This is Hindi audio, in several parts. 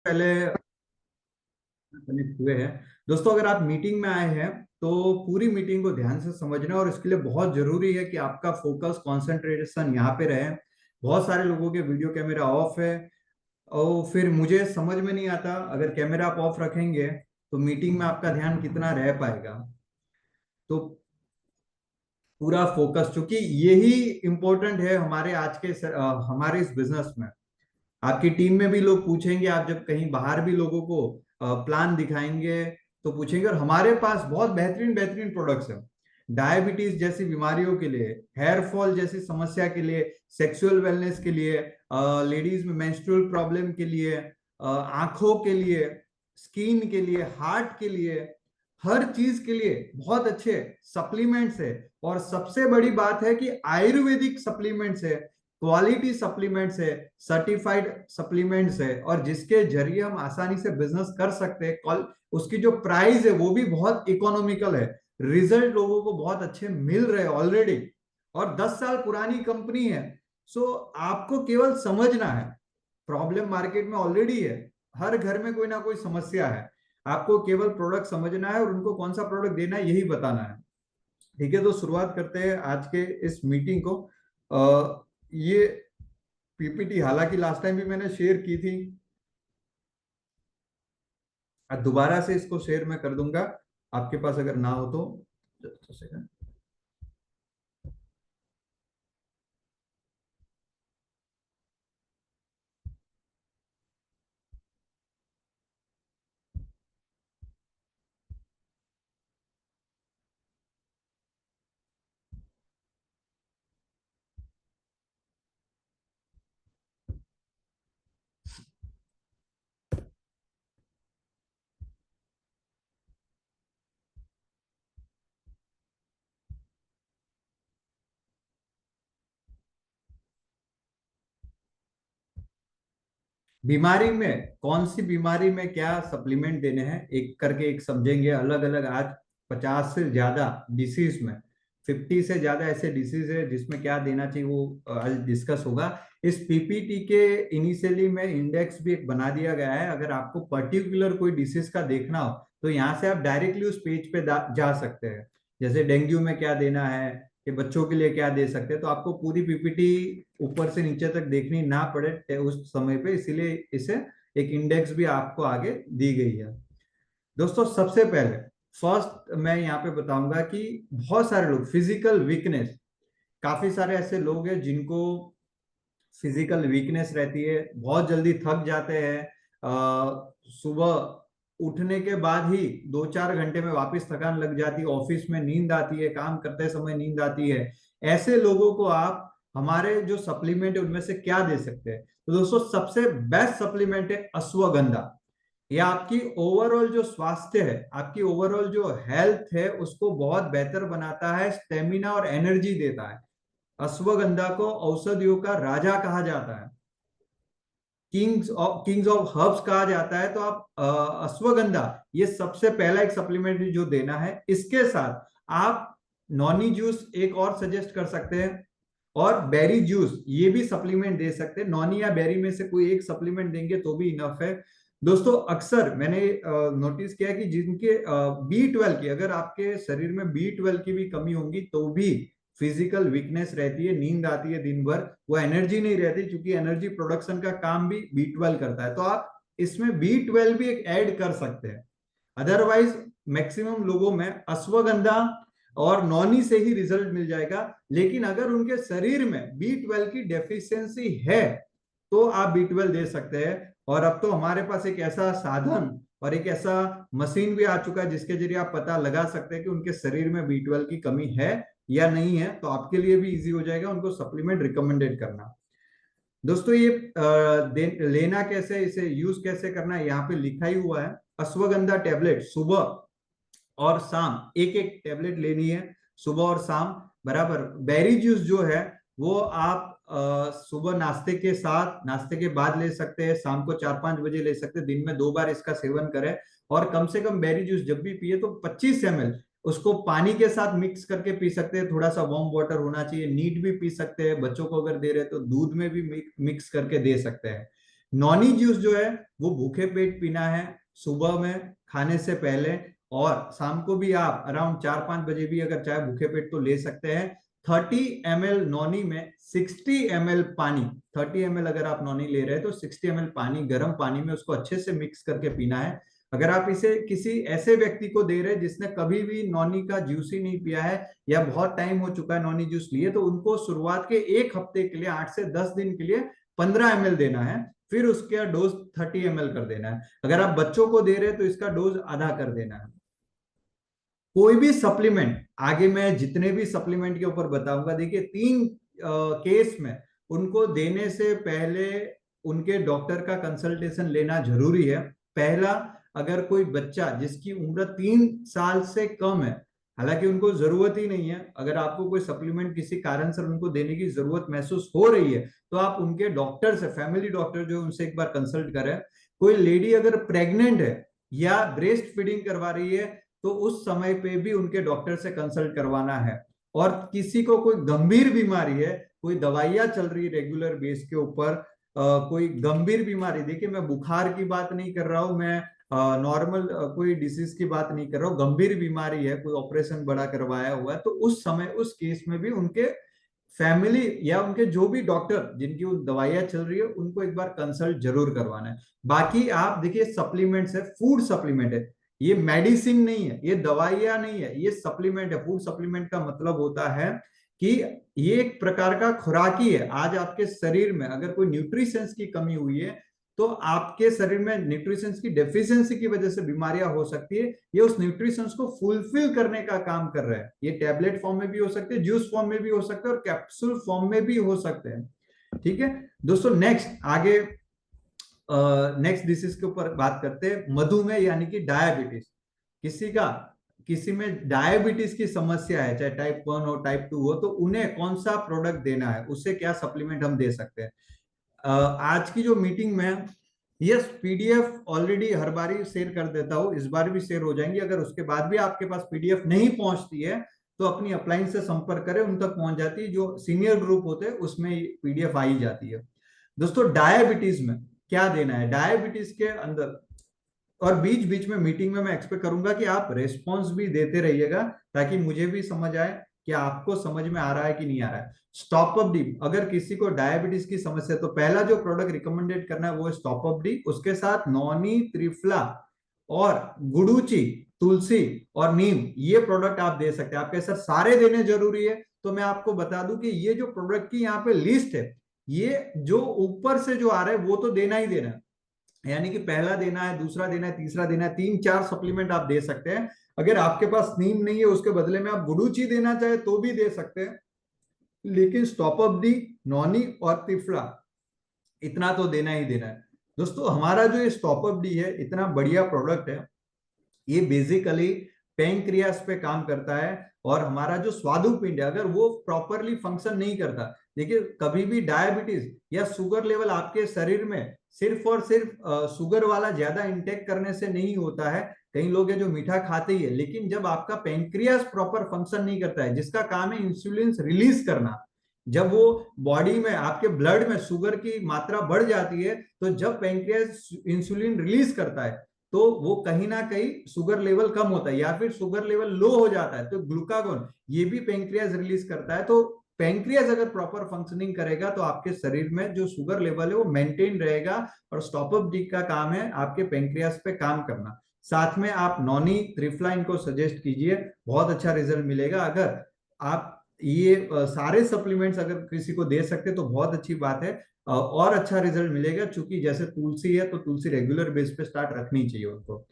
पहले कनेक्ट हुए हैं। दोस्तों, अगर आप मीटिंग में आए हैं तो पूरी मीटिंग को ध्यान से समझना, और इसके लिए बहुत जरूरी है कि आपका फोकस कंसंट्रेशन यहाँ पे रहे। बहुत सारे लोगों के वीडियो कैमरा ऑफ है, और फिर मुझे समझ में नहीं आता अगर कैमरा आप ऑफ रखेंगे तो मीटिंग में आपका ध्यान कितना रह पाएगा। तो पूरा फोकस, क्योंकि यही इंपॉर्टेंट है हमारे आज के हमारे इस बिजनेस में। आपकी टीम में भी लोग पूछेंगे, आप जब कहीं बाहर भी लोगों को प्लान दिखाएंगे तो पूछेंगे, और हमारे पास बहुत बेहतरीन बेहतरीन प्रोडक्ट्स हैं। डायबिटीज जैसी बीमारियों के लिए, हेयर फॉल जैसी समस्या के लिए, सेक्सुअल वेलनेस के लिए, लेडीज में मेंस्ट्रुअल प्रॉब्लम के लिए, आंखों के लिए, स्किन के लिए, हार्ट के लिए, हर चीज के लिए बहुत अच्छे सप्लीमेंट्स है। और सबसे बड़ी बात है कि आयुर्वेदिक सप्लीमेंट्स है, क्वालिटी सप्लीमेंट्स है, सर्टिफाइड सप्लीमेंट्स है, और जिसके जरिए हम आसानी से बिजनेस कर सकते हैं। उसकी जो प्राइस है वो भी बहुत इकोनॉमिकल है। रिजल्ट लोगों को बहुत अच्छे मिल रहे हैं ऑलरेडी, और 10 साल पुरानी कंपनी है। सो आपको केवल समझना है, प्रॉब्लम मार्केट में ऑलरेडी है, हर घर में कोई ना कोई समस्या है। आपको केवल प्रोडक्ट समझना है और उनको कौन सा प्रोडक्ट देना है यही बताना है। ठीक है, तो शुरुआत करते हैं आज के इस मीटिंग को। ये पीपीटी हालांकि लास्ट टाइम भी मैंने शेयर की थी, दोबारा से इसको शेयर मैं कर दूंगा, आपके पास अगर ना हो तो। just a second। बीमारी में कौन सी बीमारी में क्या सप्लीमेंट देने हैं, एक करके एक समझेंगे अलग अलग। आज 50 से ज्यादा डिसीज में, 50 से ज्यादा ऐसे डिसीज है जिसमें क्या देना चाहिए वो आज डिस्कस होगा। इस पीपीटी के इनिशियली में इंडेक्स भी एक बना दिया गया है, अगर आपको पर्टिकुलर कोई डिसीज का देखना हो तो यहाँ से आप डायरेक्टली उस पेज पे जा सकते हैं। जैसे डेंगू में क्या देना है, कि बच्चों के लिए क्या दे सकते हैं, तो आपको पूरी पीपीटी ऊपर से नीचे तक देखनी ना पड़े उस समय पे, इसीलिए इसे एक इंडेक्स भी आपको आगे दी गई है। दोस्तों, सबसे पहले फर्स्ट मैं यहाँ पे बताऊंगा कि बहुत सारे लोग फिजिकल वीकनेस, काफी सारे ऐसे लोग हैं जिनको फिजिकल वीकनेस रहती है, बहुत जल्दी थक जाते हैं, सुबह उठने के बाद ही 2-4 घंटे में वापस थकान लग जाती है, ऑफिस में नींद आती है, काम करते समय नींद आती है। ऐसे लोगों को आप हमारे जो सप्लीमेंट है उनमें से क्या दे सकते हैं? तो दोस्तों, सबसे बेस्ट सप्लीमेंट है अश्वगंधा। यह आपकी ओवरऑल जो स्वास्थ्य है, आपकी ओवरऑल जो हेल्थ है उसको बहुत बेहतर बनाता है, स्टेमिना और एनर्जी देता है। अश्वगंधा को औषधियों का राजा कहा जाता है, किंग्स ऑफ हर्ब्स कहा जाता है। तो आप अश्वगंधा, ये सबसे पहला एक सप्लीमेंट जो देना है। इसके साथ आप नॉनी जूस एक और सजेस्ट कर सकते हैं, और बेरी जूस ये भी सप्लीमेंट दे सकते हैं। नॉनी या बेरी में से कोई एक सप्लीमेंट देंगे तो भी इनफ है। दोस्तों, अक्सर मैंने नोटिस किया कि जिनके B12 की, अगर आपके शरीर में B12 की भी कमी होगी तो भी फिजिकल वीकनेस रहती है, नींद आती है दिन भर, वो एनर्जी नहीं रहती, क्योंकि एनर्जी प्रोडक्शन का काम भी B12 करता है। तो आप इसमें B12 भी एक ऐड कर सकते हैं। अदरवाइज मैक्सिमम लोगों में अश्वगंधा और नॉनी से ही रिजल्ट मिल जाएगा। लेकिन अगर उनके शरीर में B12 की डेफिशिएंसी है तो आप B12 दे सकते हैं। और अब तो हमारे पास एक ऐसा साधन और एक ऐसा मशीन भी आ चुका है जिसके जरिए आप पता लगा सकते हैं कि उनके शरीर में B12 की कमी है या नहीं है, तो आपके लिए भी इजी हो जाएगा उनको सप्लीमेंट रिकमेंडेड करना। दोस्तों, ये लेना कैसे, इसे यूज कैसे करना है यहाँ पे लिखा ही हुआ है। अश्वगंधा टेबलेट सुबह और शाम एक एक टेबलेट लेनी है, सुबह और शाम बराबर। बेरी जूस जो है वो आप सुबह नाश्ते के साथ, नाश्ते के बाद ले सकते हैं, शाम को 4-5 बजे ले सकते हैं। दिन में 2 बार इसका सेवन करें, और कम से कम बेरी जूस जब भी पिए तो 25 ml उसको पानी के साथ मिक्स करके पी सकते हैं। थोड़ा सा वार्म वाटर होना चाहिए। नीट भी पी सकते हैं, बच्चों को अगर दे रहे हैं तो दूध में भी मिक्स करके दे सकते हैं। नॉनी जूस जो है वो भूखे पेट पीना है, सुबह में खाने से पहले, और शाम को भी आप अराउंड 4-5 बजे भी अगर चाहे भूखे पेट तो ले सकते हैं। 30 ml नॉनी में 60 ml पानी, 30 ml अगर आप नॉनी ले रहे हैं तो 60 ml पानी, गर्म पानी में उसको अच्छे से मिक्स करके पीना है। अगर आप इसे किसी ऐसे व्यक्ति को दे रहे हैं जिसने कभी भी नॉनी का जूस ही नहीं पिया है या बहुत टाइम हो चुका है नॉनी जूस लिए, तो उनको शुरुआत के 1 हफ्ते के लिए, 8 से 10 दिन के लिए 15 ml देना है, फिर उसका डोज 30 ml कर देना है। अगर आप बच्चों को दे रहे हैं तो इसका डोज आधा कर देना है। कोई भी सप्लीमेंट, आगे मैं जितने भी सप्लीमेंट के ऊपर बताऊंगा, देखिए 3 केस में उनको देने से पहले उनके डॉक्टर का कंसल्टेशन लेना जरूरी है। पहला, अगर कोई बच्चा जिसकी उम्र 3 साल से कम है, हालांकि उनको जरूरत ही नहीं है, अगर आपको कोई सप्लीमेंट किसी कारण से उनको देने की जरूरत महसूस हो रही है तो आप उनके डॉक्टर से, फैमिली डॉक्टर जो उनसे एक बार कंसल्ट करें। कोई लेडी अगर प्रेग्नेंट है या ब्रेस्ट फीडिंग करवा रही है तो उस समय पे भी उनके डॉक्टर से कंसल्ट करवाना है। और किसी को कोई गंभीर बीमारी है, कोई दवाइयां चल रही है रेगुलर बेस के ऊपर, कोई गंभीर बीमारी, देखिए मैं बुखार की बात नहीं कर रहा हूं, मैं नॉर्मल कोई डिसीज की बात नहीं कर रहा हूँ, गंभीर बीमारी है, कोई ऑपरेशन बड़ा करवाया हुआ है, तो उस समय उस केस में भी उनके फैमिली या उनके जो भी डॉक्टर जिनकी दवाइयां चल रही है उनको एक बार कंसल्ट जरूर करवाना है। बाकी आप देखिए सप्लीमेंट्स है, फूड सप्लीमेंट है, ये मेडिसिन नहीं है, ये दवाइयां नहीं है, ये सप्लीमेंट है। फूड सप्लीमेंट का मतलब होता है कि ये एक प्रकार का खुराकी है। आज आपके शरीर में अगर कोई न्यूट्रिशंस की कमी हुई है तो आपके शरीर में न्यूट्रिशंस की डेफिशिएंसी की वजह से बीमारियां हो सकती है, ये उस न्यूट्रिशंस को फुलफिल करने का काम कर रहा है। ये टैबलेट फॉर्म में भी हो सकते हैं, जूस फॉर्म में भी हो सकते हैं और कैप्सूल फॉर्म में भी हो सकते हैं। ठीक है दोस्तों, नेक्स्ट आगे नेक्स्ट डिसीज के ऊपर बात करते हैं, मधुमेह यानी कि डायबिटीज। किसी में डायबिटीज की समस्या है, चाहे टाइप 1 हो टाइप 2 हो, तो उन्हें कौन सा प्रोडक्ट देना है, उससे क्या सप्लीमेंट हम दे सकते हैं। आज की जो मीटिंग में, यस पीडीएफ ऑलरेडी हर बार ही शेयर कर देता हूं, इस बार भी शेयर हो जाएंगी। अगर उसके बाद भी आपके पास पीडीएफ नहीं पहुंचती है तो अपनी अपलाइन से संपर्क करें, उन तक पहुंच जाती है। जो सीनियर ग्रुप होते हैं उसमें पीडीएफ आ ही जाती है। दोस्तों डायबिटीज में क्या देना है, डायबिटीज के अंदर, और बीच बीच में मीटिंग में मैं एक्सपेक्ट करूंगा कि आप रेस्पॉन्स भी देते रहिएगा ताकि मुझे भी समझ आए कि आपको समझ में आ रहा है कि नहीं आ रहा है। स्टॉप अप डी, अगर किसी को डायबिटीज की समस्या है तो पहला जो प्रोडक्ट रिकमेंडेड करना है वो है स्टॉप अप डी। उसके साथ नॉनी, त्रिफला और गुडुची, तुलसी और नीम, ये प्रोडक्ट आप दे सकते हैं। आपके सर सारे देने जरूरी है, तो मैं आपको बता दूं कि ये जो प्रोडक्ट की यहाँ पे लिस्ट है, ये जो ऊपर से जो आ रहा है वो तो देना ही देना है, यानी कि पहला देना है, दूसरा देना है, तीसरा देना है, 3-4 सप्लीमेंट आप दे सकते हैं। अगर आपके पास नीम नहीं है, उसके बदले में आप गुडुची देना चाहे तो भी दे सकते हैं, लेकिन स्टॉप अप दी, नॉनी और तिफला, इतना तो देना ही देना है। दोस्तों हमारा जो ये स्टॉप अप डी है, इतना बढ़िया प्रोडक्ट है, ये बेसिकली पैंक्रियास पे काम करता है। और हमारा जो स्वादुपिंड है, अगर वो प्रॉपरली फंक्शन नहीं करता, देखिए कभी भी डायबिटीज या शुगर लेवल आपके शरीर में सिर्फ और सिर्फ शुगर वाला ज्यादा इंटेक करने से नहीं होता है। कई लोग हैं जो मीठा खाते ही है, लेकिन जब आपका पैंक्रियास प्रॉपर फंक्शन नहीं करता है, जिसका काम है इंसुलिन रिलीज करना, जब वो बॉडी में आपके ब्लड में शुगर की मात्रा बढ़ जाती है, तो जब पैंक्रियास इंसुलिन रिलीज करता है तो वो कहीं ना कहीं शुगर लेवल कम होता है, या फिर शुगर लेवल लो हो जाता है तो ग्लूकागोन ये भी पैंक्रियास रिलीज करता है। तो पैंक्रियास अगर प्रॉपर फंक्शनिंग करेगा तो आपके शरीर में जो शुगर लेवल है वो मेंटेन रहेगा। और स्टॉप अप डी का काम है आपके पैंक्रियास पे काम करना। साथ में आप नॉनी, त्रिफला इनको सजेस्ट कीजिए, बहुत अच्छा रिजल्ट मिलेगा। अगर आप ये सारे सप्लीमेंट्स अगर किसी को दे सकते तो बहुत अच्छी बात है, और अच्छा रिजल्ट मिलेगा। चूंकि जैसे तुलसी है तो तुलसी रेगुलर बेस पे स्टार्ट रखनी चाहिए उनको।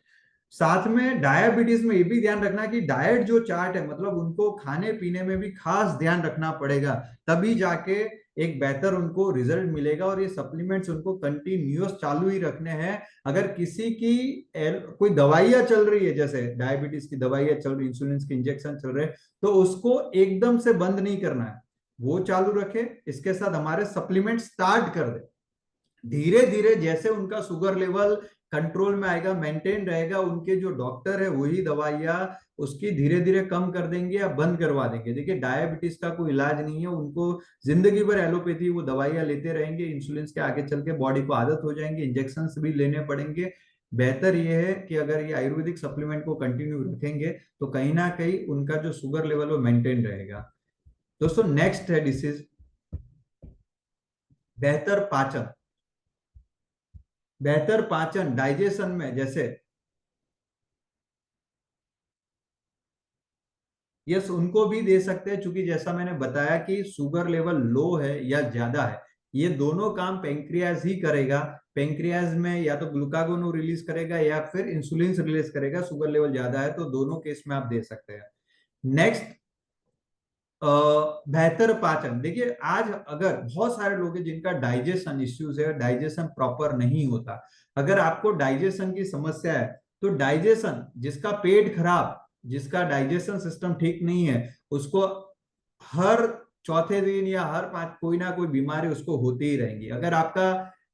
साथ में डायबिटीज में ये भी ध्यान रखना कि डाइट जो चार्ट है, मतलब उनको खाने पीने में भी खास ध्यान रखना पड़ेगा, तभी जाके एक बेहतर उनको रिजल्ट मिलेगा। और ये सप्लीमेंट्स उनको कंटिन्यूअस चालू ही रखने हैं। अगर किसी की कोई दवाइयां चल रही है, जैसे डायबिटीज की दवाइयां चल रही, इंसुलिन के इंजेक्शन चल रहे हैं, तो उसको एकदम से बंद नहीं करना है, वो चालू रखे, इसके साथ हमारे सप्लीमेंट स्टार्ट कर दे। धीरे धीरे जैसे उनका शुगर लेवल कंट्रोल में आएगा, मेंटेन रहेगा। उनके जो डॉक्टर है वही दवाइयाँ उसकी धीरे धीरे कम कर देंगे या बंद करवा देंगे। देखिए डायबिटीज का कोई इलाज नहीं है, उनको जिंदगी भर एलोपैथी वो दवाइयाँ लेते रहेंगे, इंसुलिन के आगे चल के बॉडी को आदत हो जाएंगे, इंजेक्शन भी लेने पड़ेंगे। बेहतर ये है कि अगर ये आयुर्वेदिक सप्लीमेंट को कंटिन्यू रखेंगे तो कहीं ना कहीं उनका जो शुगर लेवल वो मेंटेन रहेगा। दोस्तों नेक्स्ट है डिसीज बेहतर पाचन। बेहतर पाचन डाइजेशन में जैसे यस उनको भी दे सकते हैं, क्योंकि जैसा मैंने बताया कि शुगर लेवल लो है या ज्यादा है, ये दोनों काम पेंक्रियाज ही करेगा। पेंक्रियाज में या तो ग्लूकागोन रिलीज करेगा या फिर इंसुलिन रिलीज करेगा। शुगर लेवल ज्यादा है तो दोनों केस में आप दे सकते हैं। नेक्स्ट बेहतर पाचन। देखिए आज अगर बहुत सारे लोग हैं जिनका डाइजेशन इश्यूज है, डाइजेशन प्रॉपर नहीं होता। अगर आपको डाइजेशन की समस्या है तो डाइजेशन, जिसका पेट खराब, जिसका डाइजेशन सिस्टम ठीक नहीं है, उसको हर चौथे दिन या हर पांच कोई ना कोई बीमारी उसको होती ही रहेंगी। अगर आपका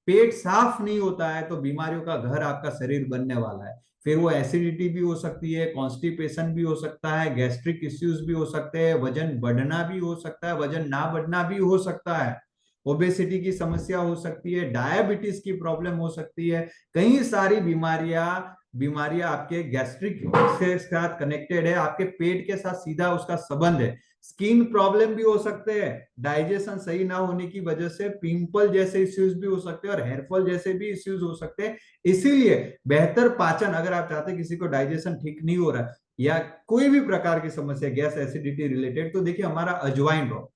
पेट साफ नहीं होता है तो बीमारियों का घर आपका शरीर बनने वाला है। फिर वो एसिडिटी भी हो सकती है, कॉन्स्टिपेशन भी हो सकता है, गैस्ट्रिक इश्यूज भी हो सकते हैं, वजन बढ़ना भी हो सकता है, वजन ना बढ़ना भी हो सकता है, ओबेसिटी की समस्या हो सकती है, डायबिटीज की प्रॉब्लम हो सकती है। कई सारी बीमारियां बीमारियां आपके गैस्ट्रिक से साथ कनेक्टेड है, आपके पेट के साथ सीधा उसका संबंध है। स्किन प्रॉब्लम भी हो सकते हैं, डाइजेशन सही ना होने की वजह से पिंपल जैसे इश्यूज भी हो सकते हैं और हेयरफॉल जैसे भी इश्यूज हो सकते हैं। इसीलिए बेहतर पाचन, अगर आप चाहते हैं किसी को डाइजेशन ठीक नहीं हो रहा है या कोई भी प्रकार की समस्या गैस एसिडिटी रिलेटेड, तो देखिए हमारा अजवाइन ड्रॉप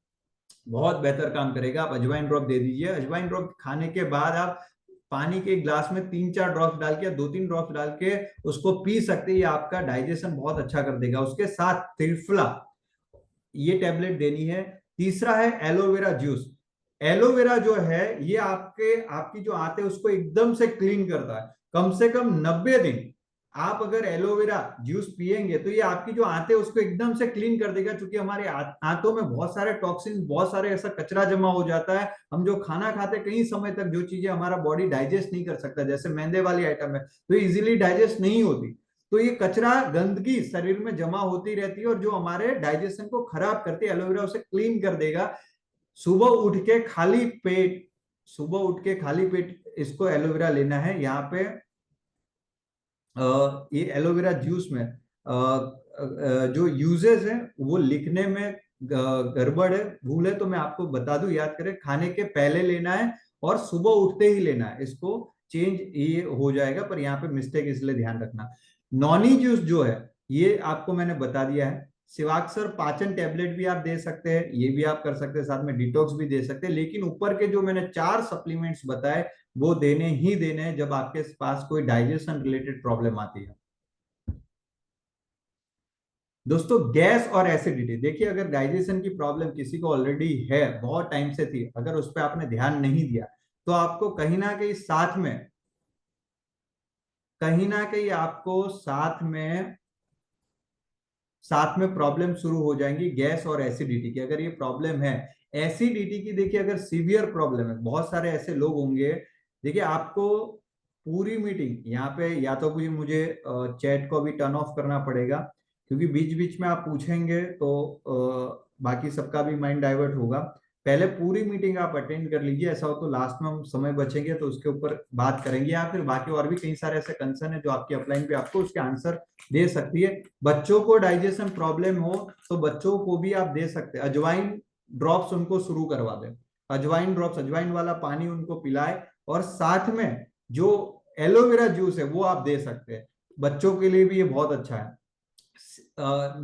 बहुत बेहतर काम करेगा। आप अजवाइन ड्रॉप दे दीजिए। अजवाइन ड्रॉप खाने के बाद आप पानी के ग्लास में 3-4 ड्रॉप्स डाल के, 2-3 ड्रॉप्स डाल के उसको पी सकते हैं। ये आपका डाइजेशन बहुत अच्छा कर देगा। उसके साथ त्रिफला, ये टेबलेट देनी है। तीसरा है एलोवेरा जूस। एलोवेरा जो है ये आपकी जो आंत है उसको एकदम से क्लीन करता है। कम से कम 90 दिन आप अगर एलोवेरा जूस पिएंगे तो ये आपकी जो आंत है उसको एकदम से क्लीन कर देगा, क्योंकि हमारे आंतों में बहुत सारे टॉक्सिन, बहुत सारे ऐसा कचरा जमा हो जाता है। हम जो खाना खाते कई समय तक जो चीजें हमारा बॉडी डाइजेस्ट नहीं कर सकता, जैसे मैदे वाली आइटम है तो इजीली डाइजेस्ट नहीं होती, तो ये कचरा गंदगी शरीर में जमा होती रहती है और जो हमारे डाइजेशन को खराब करती है, एलोवेरा उसे क्लीन कर देगा। सुबह उठ के खाली पेट, सुबह उठ के खाली पेट इसको एलोवेरा लेना है। यहाँ पे ये एलोवेरा जूस में जो यूजेस है वो लिखने में गड़बड़ है, भूल है, तो मैं आपको बता दूं, याद करें। खाने के पहले लेना है और सुबह उठते ही लेना है। इसको चेंज ये हो जाएगा, पर यहाँ पे मिस्टेक इसलिए ध्यान रखना। नॉनी जूस जो है ये आपको मैंने बता दिया है। शिवाक्सर पाचन टैबलेट भी आप दे सकते हैं, ये भी आप कर सकते हैं, साथ में डिटॉक्स भी दे सकते हैं। लेकिन ऊपर के जो मैंने 4 सप्लीमेंट्स बताए वो देने ही देने हैं जब आपके पास कोई डाइजेशन रिलेटेड प्रॉब्लम आती है। दोस्तों गैस और एसिडिटी, देखिए अगर डाइजेशन की प्रॉब्लम किसी को ऑलरेडी है, बहुत टाइम से थी, अगर उस पर आपने ध्यान नहीं दिया तो आपको कहीं ना कहीं आपको साथ में प्रॉब्लम शुरू हो जाएंगी गैस और एसिडिटी की। अगर ये प्रॉब्लम है एसिडिटी की, देखिए अगर सीवियर प्रॉब्लम है, बहुत सारे ऐसे लोग होंगे। देखिए आपको पूरी मीटिंग यहाँ पे या तो मुझे चैट को भी टर्न ऑफ करना पड़ेगा, क्योंकि बीच बीच में आप पूछेंगे तो बाकी सबका भी माइंड डाइवर्ट होगा। पहले पूरी मीटिंग आप अटेंड कर लीजिए, ऐसा हो तो लास्ट में हम समय बचेंगे तो उसके ऊपर बात करेंगे, या फिर बाकी और भी कई सारे ऐसे कंसर्न है जो आपकी अपलाइन पे आपको उसके आंसर दे सकती है। बच्चों को डाइजेशन प्रॉब्लम हो तो बच्चों को भी आप दे सकते हैं। अजवाइन ड्रॉप्स उनको शुरू करवा दें, अजवाइन ड्रॉप्स, अजवाइन वाला पानी उनको पिलाए, और साथ में जो एलोवेरा जूस है वो आप दे सकते हैं। बच्चों के लिए भी ये बहुत अच्छा है।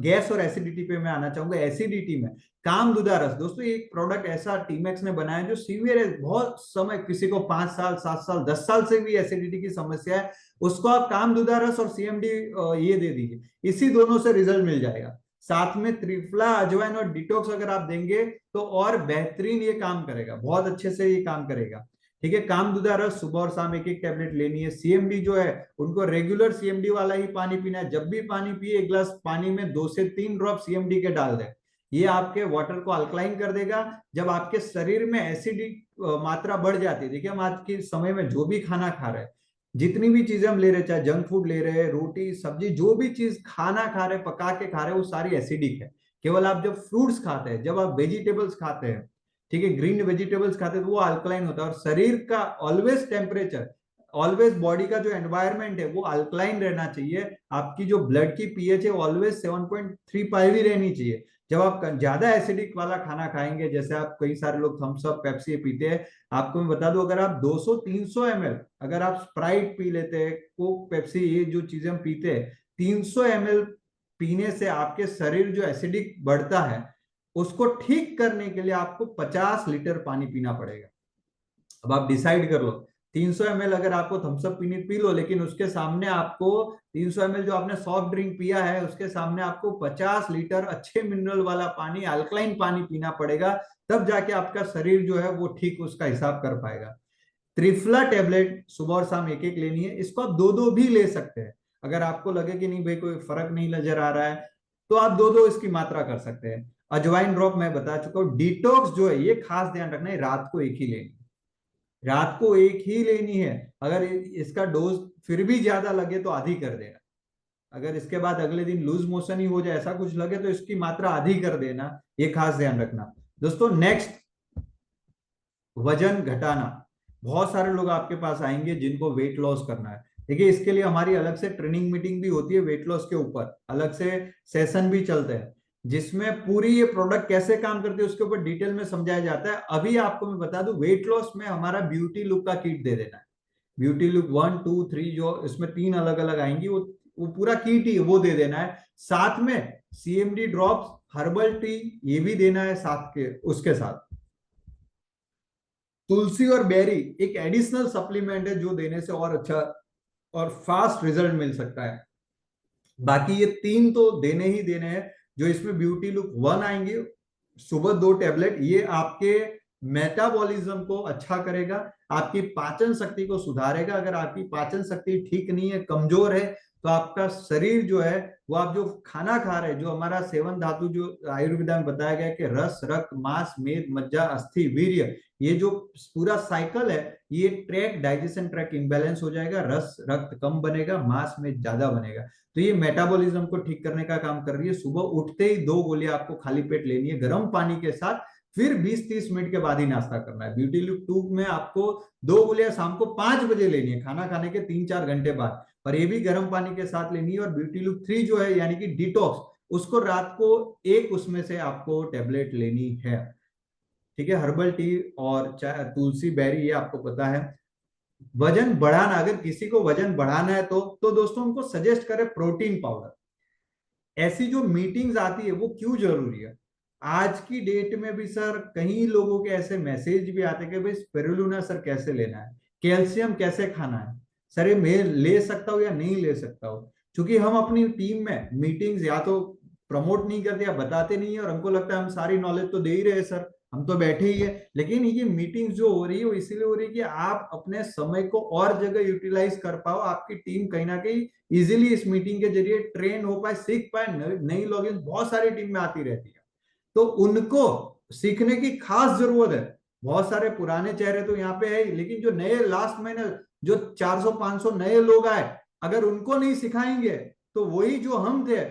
गैस और एसिडिटी पे मैं आना चाहूंगा। एसिडिटी में कामदुदा रस, दोस्तों एक प्रोडक्ट ऐसा टीमैक्स ने बनाया जो सीवियर है, बहुत समय, किसी को 5 साल 7 साल 10 साल से भी एसिडिटी की समस्या है, उसको आप कामदुदा रस और सीएमडी ये दे दीजिए, इसी दोनों से रिजल्ट मिल जाएगा। साथ में त्रिफला, अजवाइन और डिटॉक्स अगर आप देंगे तो और बेहतरीन ये काम करेगा, बहुत अच्छे से ये काम करेगा। ठीक है, कामदुदा रस सुबह और शाम एक एक टेबलेट लेनी है। सीएमडी जो है उनको रेगुलर सीएमडी वाला ही पानी पीना है। जब भी पानी पिए एक गिलास पानी में 2 से 3 ड्रॉप सीएमडी के डाल दें, ये आपके वाटर को अल्कलाइन कर देगा। जब आपके शरीर में एसिडिक मात्रा बढ़ जाती है, देखिए हम आज के समय में जो भी खाना खा रहे हैं, जितनी भी चीजें हम ले रहे हैं, चाहे जंक फूड ले रहे हैं, रोटी सब्जी, जो भी चीज खाना खा रहे हैं, पका के खा रहे हैं, वो सारी एसिडिक है। केवल आप जब फ्रूट्स खाते हैं, जब आप वेजिटेबल्स खाते हैं, ठीक है, ग्रीन वेजिटेबल्स खाते हैं, तो वो अल्कलाइन होता है। और शरीर का ऑलवेज टेम्परेचर, ऑलवेज बॉडी का जो एनवायरमेंट है वो अल्कलाइन रहना चाहिए। आपकी जो ब्लड की पीएच है ऑलवेज 7.35 ही रहनी चाहिए। जब आप ज्यादा एसिडिक वाला खाना खाएंगे, जैसे आप कई सारे लोग थम्स अप पेप्सी पीते हैं, आपको मैं बता दूं, अगर आप 200-300 ml, अगर आप स्प्राइट पी लेते हैं, कोक पेप्सी, ये जो चीजें हम पीते हैं, 300 ml पीने से आपके शरीर जो एसिडिक बढ़ता है, उसको ठीक करने के लिए आपको 50 लीटर पानी पीना पड़ेगा। अब आप डिसाइड कर लो, 300 ml अगर आपको थम्सअप पीनी, पी लो, लेकिन उसके सामने आपको 300 ml जो आपने सॉफ्ट ड्रिंक पिया है, उसके सामने आपको 50 लीटर अच्छे मिनरल वाला पानी, अल्कलाइन पानी पीना पड़ेगा। तब जाके आपका शरीर जो है वो ठीक उसका हिसाब कर पाएगा। त्रिफला टेबलेट सुबह और शाम एक एक लेनी है। इसको आप दो दो भी ले सकते हैं। अगर आपको लगे कि नहीं भाई कोई फर्क नहीं नजर आ रहा है, तो आप दो दो इसकी मात्रा कर सकते हैं। अजवाइन ड्रॉप मैं बता चुका हूँ। डिटॉक्स जो है, ये खास ध्यान रखना है, रात को एक ही लेनी है, रात को एक ही लेनी है। अगर इसका डोज फिर भी ज्यादा लगे तो आधी कर देना। अगर इसके बाद अगले दिन लूज मोशन ही हो जाए, ऐसा कुछ लगे, तो इसकी मात्रा आधी कर देना। ये खास ध्यान रखना। दोस्तों नेक्स्ट, वजन घटाना। बहुत सारे लोग आपके पास आएंगे जिनको वेट लॉस करना है। देखिए, इसके लिए हमारी अलग से ट्रेनिंग मीटिंग भी होती है, वेट लॉस के ऊपर अलग से सेशन भी चलते हैं, जिसमें पूरी ये प्रोडक्ट कैसे काम करती है उसके ऊपर डिटेल में समझाया जाता है। अभी आपको मैं बता दूं, वेट लॉस में हमारा ब्यूटी लुक का किट दे देना है। ब्यूटी लुक 1 2 3, जो इसमें 3 अलग अलग आएंगी, वो पूरा किट ही वो दे देना है। साथ में सीएमडी ड्रॉप्स, हर्बल टी, ये भी देना है साथ के, उसके साथ तुलसी और बेरी एक एडिशनल सप्लीमेंट है, जो देने से और अच्छा और फास्ट रिजल्ट मिल सकता है। बाकी ये 3 तो देने ही देने हैं। जो इसमें ब्यूटी लुक 1 आएंगे, सुबह 2 टेबलेट, ये आपके मेटाबॉलिज्म को अच्छा करेगा, आपकी पाचन शक्ति को सुधारेगा। अगर आपकी पाचन शक्ति ठीक नहीं है, कमजोर है, तो आपका शरीर जो है वो, आप जो खाना खा रहे हैं, जो हमारा सेवन धातु जो आयुर्वेदा में बताया गया है कि रस, रक्त, मांस, मेद, मज्जा, अस्थि, वीर्य, ये जो पूरा साइकिल है, ये ट्रैक, डाइजेशन ट्रैक इम्बैलेंस हो जाएगा, रस रक्त कम बनेगा, मांस में ज्यादा बनेगा। तो ये मेटाबॉलिज्म को ठीक करने का काम कर रही है। सुबह उठते ही 2 गोलियां आपको खाली पेट लेनी है गर्म पानी के साथ, फिर 20-30 मिनट के बाद ही नाश्ता करना है। ब्यूटी लुक 2 में आपको 2 गोलियां शाम को 5 बजे लेनी है, खाना खाने के 3-4 घंटे बाद, और ये भी गर्म पानी के साथ लेनी है। और ब्यूटी लुक 3 जो है, यानी कि डिटॉक्स, उसको रात को एक उसमें से आपको टेबलेट लेनी है। ठीक है, हर्बल टी और तुलसी बेरी, ये आपको पता है। वजन बढ़ाना, अगर किसी को वजन बढ़ाना है, तो दोस्तों उनको सजेस्ट करें प्रोटीन पाउडर। ऐसी जो मीटिंग्स आती है वो क्यों जरूरी है? आज की डेट में भी सर कई लोगों के ऐसे मैसेज भी आते हैं कि भाई स्पिरुलिना सर कैसे लेना है, कैल्शियम कैसे खाना है, सर ये मैं ले सकता हूँ या नहीं ले सकता हूँ? क्योंकि हम अपनी टीम में मीटिंग्स या तो प्रमोट नहीं करते या बताते नहीं है, और हमको लगता है हम सारी नॉलेज तो दे ही रहे हैं सर, हम तो बैठे ही है। लेकिन ये मीटिंग्स जो हो रही है वो इसीलिए हो रही है कि आप अपने समय को और जगह यूटिलाइज कर पाओ, आपकी टीम कहीं ना कहीं इजीली इस मीटिंग के जरिए ट्रेन हो पाए, सीख पाए। नई लॉगिन बहुत सारी टीम में आती रहती है, तो उनको सीखने की खास जरूरत है। बहुत सारे पुराने चेहरे तो यहाँ पे है, लेकिन जो नए लास्ट महीने जो 400-500 नए लोग आए, अगर उनको नहीं सिखाएंगे, तो वही जो हम थे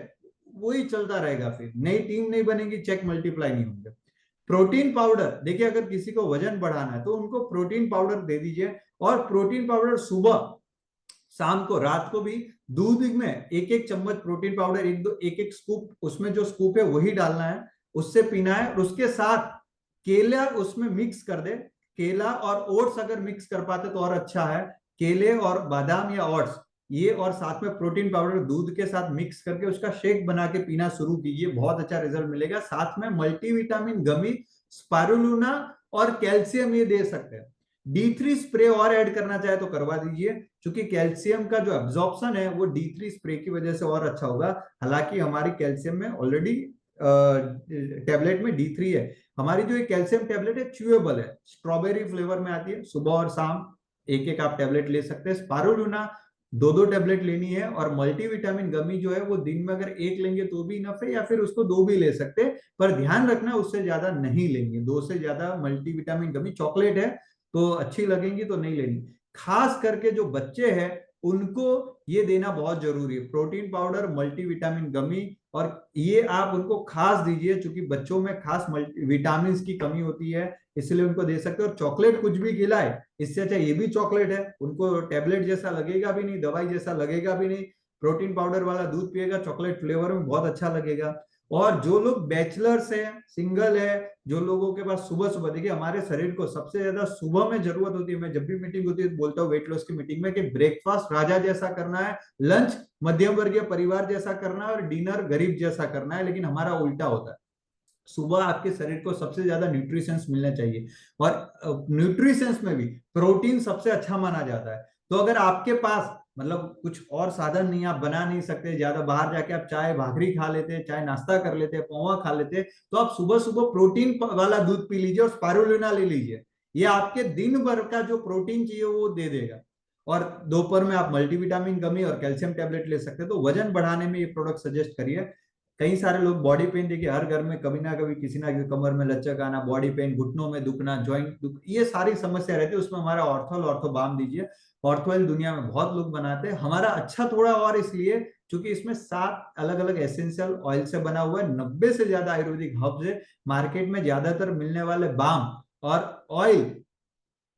वही चलता रहेगा, फिर नई टीम नहीं बनेगी, चेक मल्टीप्लाई नहीं होंगे। प्रोटीन पाउडर, देखिए अगर किसी को वजन बढ़ाना है तो उनको प्रोटीन पाउडर दे दीजिए। और प्रोटीन पाउडर सुबह, शाम को, रात को भी दूध में एक एक चम्मच प्रोटीन पाउडर, एक एक स्कूप, उसमें जो स्कूप है वही डालना है, उससे पीना है। और उसके साथ केला उसमें मिक्स कर दे, केला और ओट्स अगर मिक्स कर पाते तो और अच्छा है। केले और बादाम या ओट्स, ये और साथ में प्रोटीन पाउडर दूध के साथ मिक्स करके उसका शेक बना के पीना शुरू कीजिए, बहुत अच्छा रिजल्ट मिलेगा। साथ में मल्टीविटामिन गमी, स्पारुलिना और कैल्शियम ये दे सकते हैं। D3 स्प्रे और ऐड करना चाहे तो करवा दीजिए, क्योंकि कैल्शियम का जो एब्जॉर्प्शन है वो D3 स्प्रे की वजह से और अच्छा होगा। हालांकि हमारी कैल्शियम में ऑलरेडी टेबलेट में D3 है। हमारी जो कैल्शियम टेबलेट है च्यूएबल है, स्ट्रॉबेरी फ्लेवर में आती है, सुबह और शाम एक एक आप टेबलेट ले सकते हैं। स्पारुलिना 2-2 टेबलेट लेनी है। और मल्टीविटामिन गमी जो है वो दिन में अगर एक लेंगे तो भी इनफ है, या फिर उसको 2 भी ले सकते हैं, पर ध्यान रखना उससे ज्यादा नहीं लेंगे, 2 से ज्यादा। मल्टीविटामिन गमी चॉकलेट है तो अच्छी लगेंगी तो नहीं लेनी। खास करके जो बच्चे हैं उनको ये देना बहुत जरूरी है, प्रोटीन पाउडर, मल्टीविटामिन गमी। और ये आप उनको खास दीजिए, क्योंकि बच्चों में खास विटामिन की कमी होती है, इसलिए उनको दे सकते हो। और चॉकलेट कुछ भी खिलाए, इससे अच्छा ये भी चॉकलेट है, उनको टैबलेट जैसा लगेगा भी नहीं, दवाई जैसा लगेगा भी नहीं। प्रोटीन पाउडर वाला दूध पिएगा चॉकलेट फ्लेवर में, बहुत अच्छा लगेगा। और जो लोग बैचलर्स है, सिंगल है, जो लोगों के पास सुबह सुबह, देखिए हमारे शरीर को सबसे ज्यादा सुबह में जरूरत होती है। मैं जब भी मीटिंग होती है बोलता हूँ वेट लॉस की मीटिंग में कि ब्रेकफास्ट राजा जैसा करना है, लंच मध्यम वर्गीय परिवार जैसा करना है, और डिनर गरीब जैसा करना है। लेकिन हमारा उल्टा होता है, सुबह आपके शरीर को सबसे ज्यादा न्यूट्रिशंस मिलना चाहिए, और न्यूट्रिशंस में भी प्रोटीन सबसे अच्छा माना जाता है। तो अगर आपके पास मतलब कुछ और साधन नहीं, आप बना नहीं सकते, ज्यादा बाहर जाके आप चाय भाकरी खा लेते, चाय नाश्ता कर लेते, पोहा खा लेते, तो आप सुबह सुबह प्रोटीन वाला दूध पी लीजिए और स्पारुलिना ले लीजिए। ये आपके दिन भर का जो प्रोटीन चाहिए वो दे देगा। और दोपहर में आप मल्टीविटामिन गमी और कैल्शियम टैबलेट ले सकते हैं। तो वजन बढ़ाने में ये प्रोडक्ट सजेस्ट करिए। कई सारे लोग बॉडी पेन, देखिए हर घर में कभी ना कभी किसी ना किसी कमर में लचक आना, बॉडी पेन, घुटनों में दुखना, जॉइंट दुख, ये सारी समस्या रहती है। उसमें हमारा ऑर्थोल ऑर्थोबाम दीजिए। ऑर्थोल दुनिया में बहुत लोग बनाते हैं, हमारा अच्छा थोड़ा और इसलिए क्योंकि इसमें 7 अलग अलग एसेंशियल ऑयल से बना हुआ है, 90 से ज्यादा आयुर्वेदिक हर्ब्स है। मार्केट में ज्यादातर मिलने वाले बाम और ऑयल,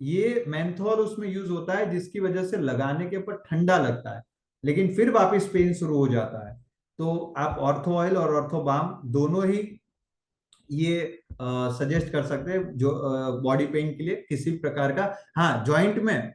ये मेंथोल उसमें यूज होता है, जिसकी वजह से लगाने के ऊपर ठंडा लगता है, लेकिन फिर वापस पेन शुरू हो जाता है। तो आप ऑर्थो ऑयल और ऑर्थो बाम दोनों ही ये सजेस्ट कर सकते हैं जो बॉडी पेन के लिए किसी प्रकार का। हाँ, जॉइंट में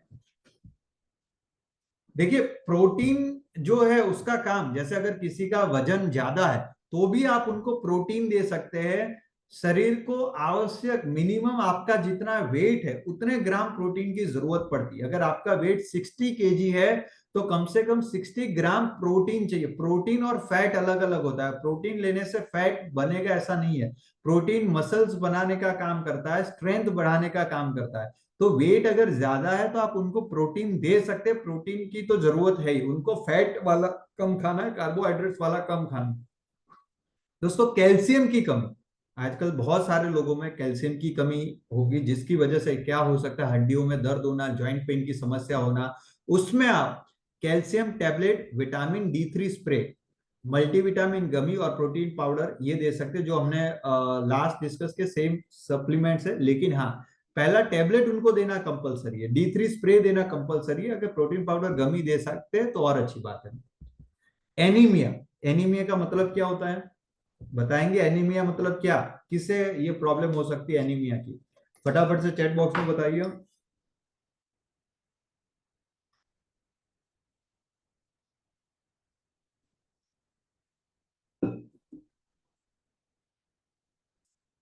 देखिए प्रोटीन जो है उसका काम, जैसे अगर किसी का वजन ज्यादा है तो भी आप उनको प्रोटीन दे सकते हैं। शरीर को आवश्यक मिनिमम आपका जितना वेट है उतने ग्राम प्रोटीन की जरूरत पड़ती है। अगर आपका वेट 60 kg है तो कम से कम 60 ग्राम प्रोटीन चाहिए। प्रोटीन और फैट अलग अलग होता है, प्रोटीन लेने से फैट बनेगा ऐसा नहीं है। प्रोटीन मसल्स बनाने का काम करता है, स्ट्रेंथ बढ़ाने का काम करता है। तो वेट अगर ज्यादा है तो आप उनको प्रोटीन दे सकते हैं, प्रोटीन की तो जरूरत है ही। उनको फैट वाला कम खाना है, कार्बोहाइड्रेट्स वाला कम खाना है। दोस्तों, कैल्शियम की कमी, आजकल बहुत सारे लोगों में कैल्शियम की कमी होगी, जिसकी वजह से क्या हो सकता है, हड्डियों में दर्द होना, जॉइंट पेन की समस्या होना। उसमें आप calcium tablet, vitamin D3 spray, multivitamin gummy और प्रोटीन पाउडर ये दे सकते हैं, जो हमने लास्ट डिस्कस के सेम सप्लीमेंट्स है। लेकिन हाँ, पहला टैबलेट उनको देना कंपलसरी है, D3 स्प्रे देना कंपलसरी है। अगर प्रोटीन पाउडर गमी दे सकते हैं तो और अच्छी बात है। एनीमिया, एनीमिया का मतलब क्या होता है बताएंगे? एनीमिया मतलब क्या, किसे ये प्रॉब्लम हो सकती है एनीमिया की? फटाफट से चैट बॉक्स में बताइए।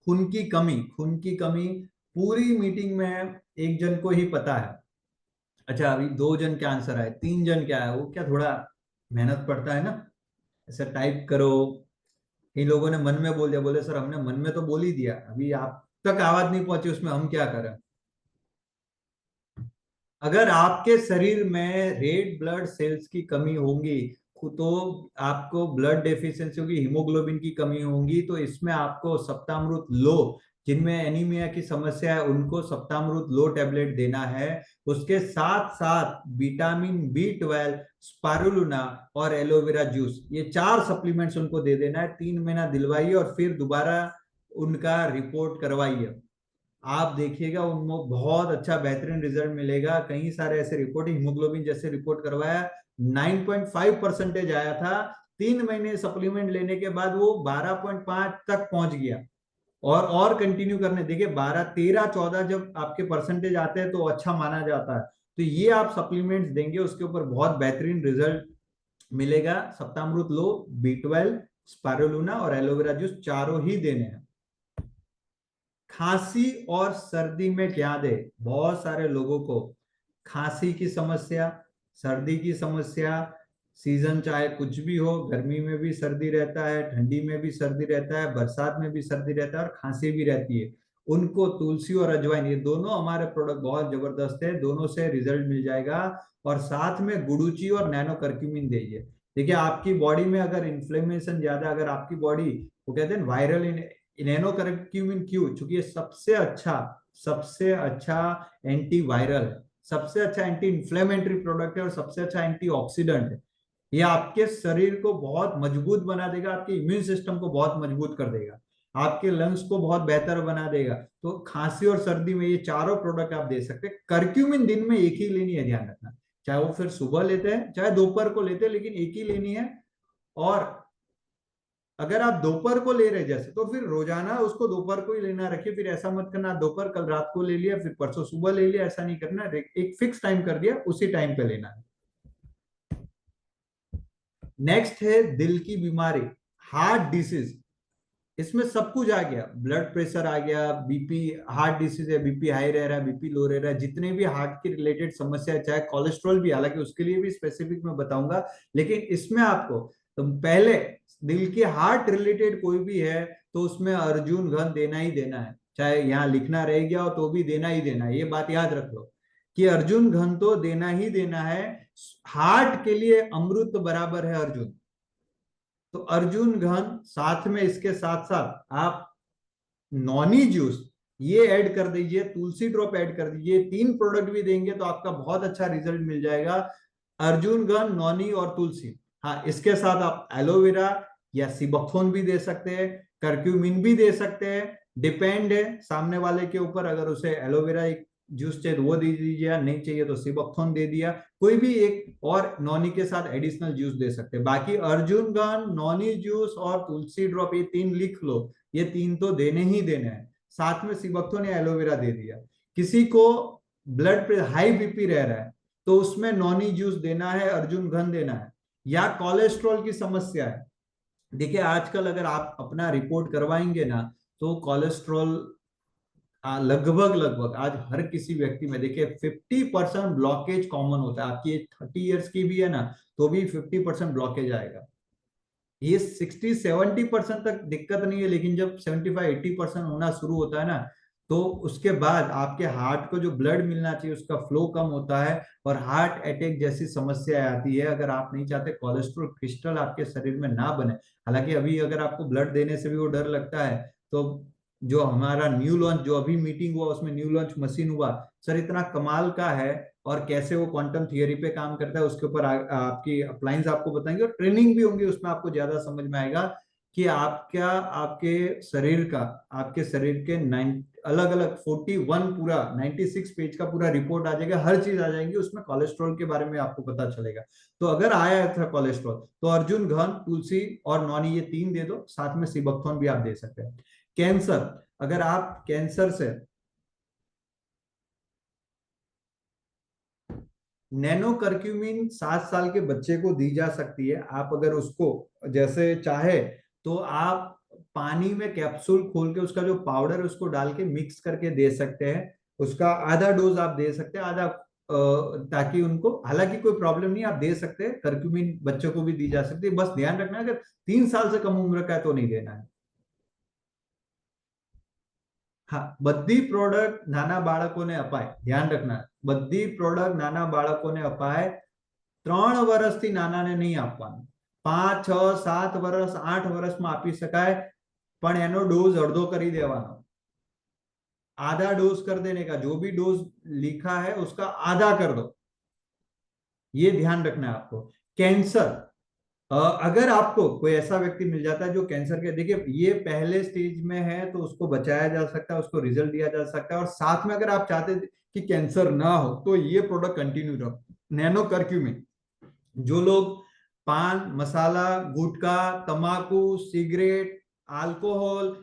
खून की कमी, खून की कमी पूरी मीटिंग में एक जन को ही पता है। अच्छा, अभी 2 जन क्या आंसर आए, 3 जन क्या है, वो क्या थोड़ा मेहनत पड़ता है ना, ऐसा टाइप करो। इन लोगों ने मन में बोल दिया, बोले सर हमने मन में तो बोल ही दिया, अभी आप तक आवाज नहीं पहुंची, उसमें हम क्या करें? अगर आपके शरीर में रेड ब्लड सेल्स की कमी होगी तो आपको ब्लड डेफिशिएंसी होगी, हीमोग्लोबिन की कमी होगी, तो इसमें आपको सप्तामृत लो, जिनमें एनीमिया की समस्या है उनको सप्तामृत लो टैबलेट देना है। उसके साथ साथ विटामिन B12, स्पारुलिना और एलोवेरा जूस, ये 4 सप्लीमेंट्स उनको दे देना है। 3 महीना दिलवाइए और फिर दोबारा उनका रिपोर्ट करवाइए। आप देखिएगा उनको बहुत अच्छा बेहतरीन रिजल्ट मिलेगा। कई सारे ऐसे रिपोर्ट, हीमोग्लोबिन जैसे रिपोर्ट करवाया, 9.5% आया था, 3 महीने सप्लीमेंट लेने के बाद वो 12.5 तक पहुंच गया। और कंटिन्यू करने, देखिए 12, 13, 14 जब आपके परसेंटेज आते हैं तो अच्छा माना जाता है। तो ये आप सप्लीमेंट्स देंगे उसके ऊपर बहुत बेहतरीन रिजल्ट मिलेगा। सप्तामृत लो, B12, स्पारुलिना और एलोवेरा जूस चारों ही देने हैं। खांसी और सर्दी में क्या दे? बहुत सारे लोगों को खांसी की समस्या, सर्दी की समस्या, सीजन चाहे कुछ भी हो, गर्मी में भी सर्दी रहता है, ठंडी में भी सर्दी रहता है, बरसात में भी सर्दी रहता है और खांसी भी रहती है। उनको तुलसी और अजवाइन, ये दोनों हमारे प्रोडक्ट बहुत जबरदस्त है, दोनों से रिजल्ट मिल जाएगा। और साथ में गुडुची और नैनो करक्यूमिन दीजिए। देखिए आपकी बॉडी में अगर इन्फ्लेमेशन ज्यादा, अगर आपकी बॉडी, वो कहते हैं वायरल नैनो करक्यूमिन क्यों? चूंकि ये सबसे अच्छा एंटीवायरल है, सबसे अच्छा एंटी इंफ्लेमेटरी प्रोडक्ट है और सबसे अच्छा एंटीऑक्सीडेंट है। ये आपके शरीर को बहुत मजबूत बना देगा, आपके इम्यून सिस्टम को बहुत मजबूत कर देगा, आपके लंग्स को बहुत बेहतर बना देगा। तो खांसी और सर्दी में ये चारों प्रोडक्ट आप दे सकते हैं। कर्क्यूमिन दिन में एक ही लेनी है, ध्यान रखना, चाहे वो फिर सुबह लेते हैं चाहे दोपहर को लेते हैं, लेकिन एक ही लेनी है। और अगर आप दोपहर को ले रहे जैसे, तो फिर रोजाना उसको दोपहर को ही लेना रखिए। फिर ऐसा मत करना दोपहर कल रात को ले लिया फिर परसों सुबह ले लिया, ऐसा नहीं करना। एक फिक्स टाइम कर दिया, उसी टाइम पे लेना है। नेक्स्ट है दिल की बीमारी, हार्ट डिसीज। इसमें सब कुछ आ गया, ब्लड प्रेशर आ गया, बीपी, हार्ट डिसीज है, बीपी हाई रह रहा है, बीपी लो रह रहा है, जितने भी हार्ट की रिलेटेड समस्या है, चाहे कोलेस्ट्रॉल भी, हालांकि उसके लिए भी स्पेसिफिक मैं बताऊंगा, लेकिन इसमें आपको तो पहले दिल के हार्ट रिलेटेड कोई भी है तो उसमें अर्जुन घन देना ही देना है। चाहे यहाँ लिखना रह गया हो तो भी देना ही देना है, ये बात याद रख लो कि अर्जुन घन तो देना ही देना है। हार्ट के लिए अमृत बराबर है अर्जुन। तो अर्जुन घन, साथ में इसके साथ साथ आप नॉनी जूस ये ऐड कर दीजिए, तुलसी ड्रॉप ऐड कर दीजिए, तीन प्रोडक्ट भी देंगे तो आपका बहुत अच्छा रिजल्ट मिल जाएगा। अर्जुन गन, नॉनी और तुलसी। हाँ, इसके साथ आप एलोवेरा या सिबोथोन भी दे सकते हैं, करक्यूमिन भी दे सकते हैं, डिपेंड है सामने वाले के ऊपर। अगर उसे एलोवेरा एक जूस चाहिए तो वो दे दीजिए, नहीं चाहिए तो सिबोथोन दे दिया, कोई भी एक। और नॉनी के साथ एडिशनल जूस दे सकते हैं। बाकी अर्जुन गन, नॉनी जूस और तुलसी ड्रॉप, ये तीन लिख लो, ये तीन तो देने ही देने हैं। साथ में सिबोथोन या एलोवेरा दे दिया। किसी को ब्लड प्रेशर हाई बीपी रह रहा है तो उसमें नॉनी जूस देना है, अर्जुन घन देना है। या कोलेस्ट्रॉल की समस्या है, देखिए आजकल अगर आप अपना रिपोर्ट करवाएंगे ना तो कोलेस्ट्रॉल लगभग लगभग आज हर किसी व्यक्ति में देखिए 50% ब्लॉकेज कॉमन होता है। आपकी 30 इयर्स की भी है ना तो भी 50% ब्लॉकेज आएगा। ये 60-70% तक दिक्कत नहीं है, लेकिन जब 75-80% होना शुरू होता है ना तो उसके बाद आपके हार्ट को जो ब्लड मिलना चाहिए उसका फ्लो कम होता है और हार्ट अटैक जैसी समस्या आती है। अगर आप नहीं चाहते कोलेस्ट्रॉल क्रिस्टल आपके शरीर में ना बने, हालांकि अभी अगर आपको ब्लड देने से भी वो डर लगता है, तो जो हमारा न्यू लॉन्च, जो अभी मीटिंग हुआ उसमें न्यू लॉन्च मशीन हुआ सर, इतना कमाल का है। और कैसे वो क्वांटम थियरी पे काम करता है उसके ऊपर आपकी अप्लायंस आपको बताएंगे और ट्रेनिंग भी होंगी, उसमें आपको ज्यादा समझ में आएगा कि आपका आपके शरीर के 9 अलग अलग 41 पूरा 96 पेज का पूरा रिपोर्ट आ जाएगा, हर चीज आ जाएगी उसमें, कोलेस्ट्रॉल के बारे में आपको पता चलेगा। तो अगर आया था कोलेस्ट्रॉल तो अर्जुन घन, तुलसी और नॉनी ये तीन दे दो, साथ में सिबोथोन भी आप दे सकते हैं। कैंसर, अगर आप कैंसर से, नैनो करक्यूमिन 7 साल के बच्चे को दी जा सकती है। आप अगर उसको जैसे चाहे तो आप पानी में कैप्सूल खोल के उसका जो पाउडर है उसको डाल के मिक्स करके दे सकते हैं। उसका आधा डोज आप दे सकते हैं, आधा ताकि उनको, हालांकि कोई प्रॉब्लम नहीं, आप दे सकते हैं। करक्यूमिन बच्चों को भी दी जा सकती है, बस ध्यान रखना अगर 3 साल से कम उम्र का है तो नहीं देना है। હા, બધી પ્રોડક્ટ નાના બાળકોને અપાય, ધ્યાન રખના, બધી પ્રોડક્ટ નાના બાળકોને અપાય। 3 વર્ષથી નાનાને નહીં આપવાનું, 5, 6, 7 વર્ષ, 8 વર્ષમાં આપી શકાય, પણ એનો ડોઝ અડધો કરી દેવાનો, आधा डोज कर देने का, जो भी डोज लिखा है उसका आधा कर दो, ये ध्यान रखना है आपको। कैंसर, अगर आपको कोई ऐसा व्यक्ति मिल जाता है जो कैंसर के, देखिए ये पहले स्टेज में है तो उसको बचाया जा सकता है, उसको रिजल्ट दिया जा सकता है। और साथ में अगर आप चाहते कि कैंसर ना हो तो ये प्रोडक्ट कंटिन्यू रहो, नैनो करक्यूमिन। जो लोग पान मसाला, गुटखा, तंबाकू, सिगरेट, अल्कोहल,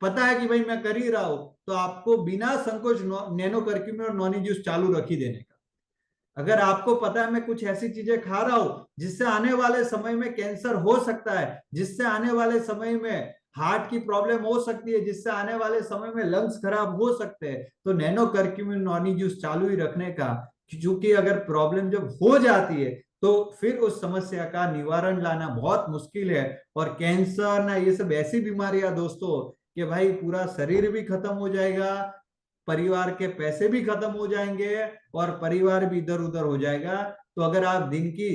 पता है कि भाई मैं कर ही रहा हूं, तो आपको बिना संकोच नैनो करक्यूमिन और नॉनी जूस चालू रख ही देने का। अगर आपको पता है मैं कुछ ऐसी चीजें खा रहा हूं जिससे आने वाले समय में कैंसर हो सकता है, जिससे आने वाले समय में हार्ट की प्रॉब्लम हो सकती है, जिससे आने वाले समय में लंग्स खराब हो सकते हैं, तो नैनो करक्यूमिन नॉनी जूस चालू ही रखने का। क्योंकि अगर प्रॉब्लम जब हो जाती है तो फिर उस समस्या का निवारण लाना बहुत मुश्किल है। और कैंसर ना ये सब ऐसी बीमारियां दोस्तों कि भाई पूरा शरीर भी खत्म हो जाएगा, परिवार के पैसे भी खत्म हो जाएंगे और परिवार भी इधर उधर हो जाएगा। तो अगर आप दिन की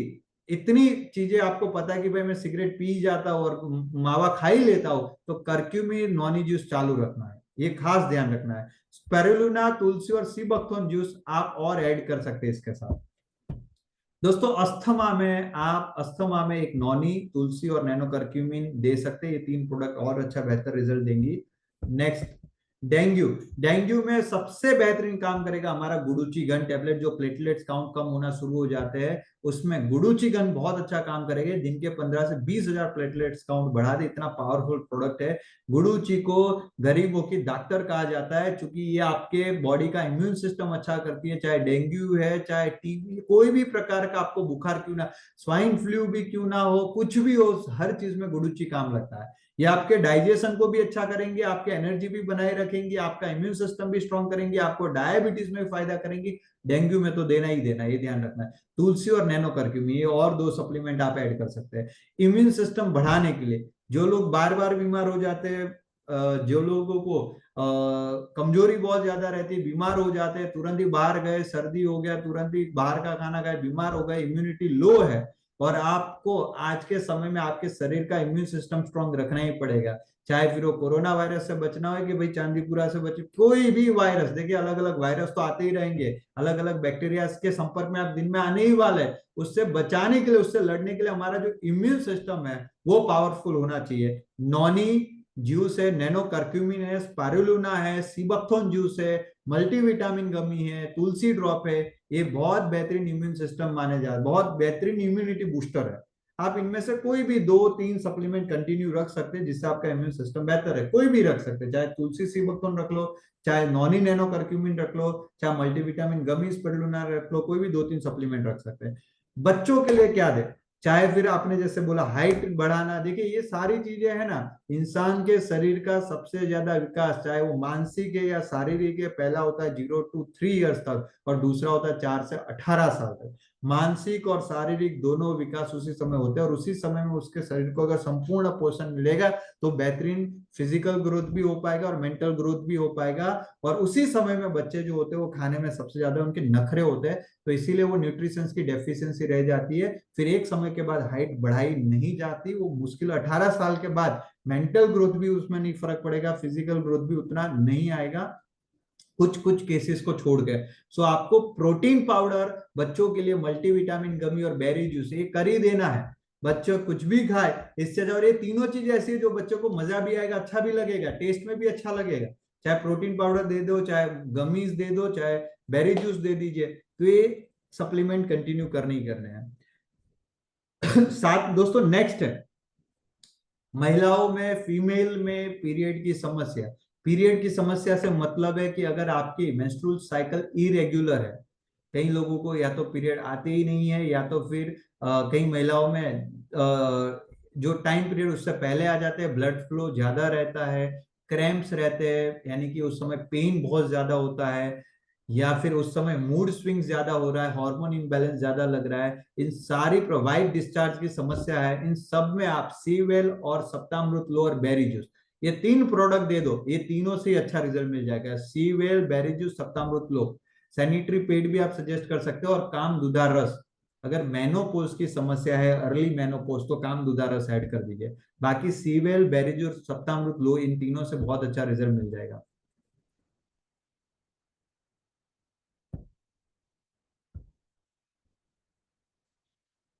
इतनी चीजें आपको पता है कि भाई मैं सिगरेट पी जाता हूँ और मावा खा ही लेता हूँ, तो कर्क्यूमिन नॉनी जूस चालू रखना है। ये खास ध्यान रखना है। स्पिरुलिना, तुलसी और सी बकथोर्न जूस आप और ऐड कर सकते हैं इसके साथ। दोस्तों अस्थमा में एक नॉनी, तुलसी और नैनो करक्यूमिन दे सकते हैं। ये तीन प्रोडक्ट और अच्छा बेहतर रिजल्ट देंगी। Next, dengue. डेंगू में सबसे बेहतरीन काम करेगा हमारा गुडुची गन टैबलेट। जो प्लेटलेट्स काउंट कम होना शुरू हो जाते हैं उसमें गुडुची गन बहुत अच्छा काम करेगा। दिन के 15 से 20,000 प्लेटलेट्स काउंट बढ़ा दे, इतना पावरफुल प्रोडक्ट है। गुडुची को गरीबों की डॉक्टर कहा जाता है, क्योंकि ये आपके बॉडी का इम्यून सिस्टम अच्छा करती है। चाहे डेंगू है, चाहे टीबी, कोई भी प्रकार का आपको बुखार क्यों ना, स्वाइन फ्लू भी क्यों ना हो, कुछ भी हो, हर चीज में गुडुची काम लगता है। ये आपके डाइजेशन को भी अच्छा करेंगे, आपके एनर्जी भी बनाए रखेंगे, आपका इम्यून सिस्टम भी स्ट्रॉन्ग करेंगे, आपको डायबिटीज में भी फायदा करेंगी। डेंगू में तो देना ही देना, ये ध्यान रखना है। तुलसी और नैनो करक्यूमिन, ये और दो सप्लीमेंट आप ऐड कर सकते हैं इम्यून सिस्टम बढ़ाने के लिए। जो लोग बार बार बीमार हो जाते हैं, जो लोगों को कमजोरी बहुत ज्यादा रहती है, बीमार हो जाते हैं, तुरंत ही बाहर गए, सर्दी हो गया, तुरंत ही बाहर का खाना खाए, बीमार हो गए, इम्यूनिटी लो है, और आपको आज के समय में आपके शरीर का इम्यून सिस्टम स्ट्रांग रखना ही पड़ेगा। चाहे फिर वो कोरोना वायरस से बचना हो कि भाई चांदीपुरा से बचे, कोई भी वायरस, देखिए अलग अलग वायरस तो आते ही रहेंगे, अलग अलग बैक्टीरिया के संपर्क में आप दिन में आने ही वाले हैं। उससे बचाने के लिए, उससे लड़ने के लिए हमारा जो इम्यून सिस्टम है वो पावरफुल होना चाहिए। नॉनी जूस है, नैनो करक्यूमिन है, स्पारुलिना है, सीबकथोन जूस है, मल्टीविटामिन गमी है, तुलसी ड्रॉप है, ये बहुत बेहतरीन इम्यून सिस्टम माने जा रहे, बहुत बेहतरीन इम्यूनिटी बूस्टर है। आप इनमें से कोई भी 2-3 सप्लीमेंट कंटिन्यू रख सकते हैं जिससे आपका इम्यून सिस्टम बेहतर है। कोई भी रख सकते हैं, चाहे तुलसी सीबकथोन रख लो, चाहे नॉनी नैनो करक्यूमिन रख लो, चाहे मल्टीविटामिन गमी स्पिरुलिना रख लो, कोई भी 2-3 सप्लीमेंट रख सकते हैं। बच्चों के लिए क्या दे, चाहे फिर आपने जैसे बोला हाइट बढ़ाना, देखिए ये सारी चीजें है ना, इंसान के शरीर का सबसे ज्यादा विकास, चाहे वो मानसिक है या शारीरिक है, पहला होता है 0 to 3 years तक, और दूसरा होता है 4 से 18 साल तक। मानसिक और शारीरिक दोनों विकास उसी समय होते हैं, और उसी समय में उसके शरीर को अगर संपूर्ण पोषण मिलेगा तो बेहतरीन फिजिकल ग्रोथ भी हो पाएगा और मेंटल ग्रोथ भी हो पाएगा। और उसी समय में बच्चे जो होते हैं वो खाने में सबसे ज्यादा उनके नखरे होते हैं, तो इसीलिए वो न्यूट्रिशंस की डेफिशिएंसी रह जाती है। फिर एक समय के बाद हाइट बढ़ाई नहीं जाती, वो मुश्किल 18 साल के बाद मेंटल ग्रोथ भी उसमें नहीं फर्क पड़ेगा, फिजिकल ग्रोथ भी उतना नहीं आएगा, कुछ कुछ केसेस को छोड़ के। सो आपको प्रोटीन पाउडर बच्चों के लिए, मल्टीविटामिन गमी और बेरी जूस ये कर ही देना है। बच्चों कुछ भी खाए इससे, और ये तीनों चीजें ऐसी है जो बच्चों को मजा भी आएगा, अच्छा भी लगेगा, टेस्ट में भी अच्छा लगेगा। चाहे प्रोटीन पाउडर दे दो, चाहे गमीज दे दो, चाहे बेरी जूस दे दीजिए, तो ये सप्लीमेंट कंटिन्यू करने ही करने हैं। साथ दोस्तों, नेक्स्ट है महिलाओं में, फीमेल में पीरियड की समस्या। पीरियड की समस्या से मतलब है कि अगर आपकी मेंस्ट्रुअल साइकिल इरेग्युलर है, कई लोगों को या तो पीरियड आते ही नहीं है, या तो फिर कई महिलाओं में जो टाइम पीरियड उससे पहले आ जाते हैं, ब्लड फ्लो ज्यादा रहता है, क्रैम्प्स रहते हैं, यानी कि उस समय पेन बहुत ज्यादा होता है, या फिर उस समय मूड स्विंग ज्यादा हो रहा है, हार्मोन इम्बैलेंस ज्यादा लग रहा है, इन सारी वाइट डिस्चार्ज की समस्या है, इन सब में आप सीवेल और सप्तामृत लो और बेरी जूस, ये तीन प्रोडक्ट दे दो, ये तीनों से अच्छा रिजल्ट मिल जाएगा। सीवेल, बेरी जूस, सप्तामृत लो। सैनिटरी पैड भी आप सजेस्ट कर सकते हो, और काम दुधार रस, अगर मेनोपोज की समस्या है, अर्ली मेनोपोज, तो काम दुधार रस ऐड कर दीजिए। बाकी सीवेल, बेरी जूस, सप्तामृत लो, इन तीनों से बहुत अच्छा रिजल्ट मिल जाएगा।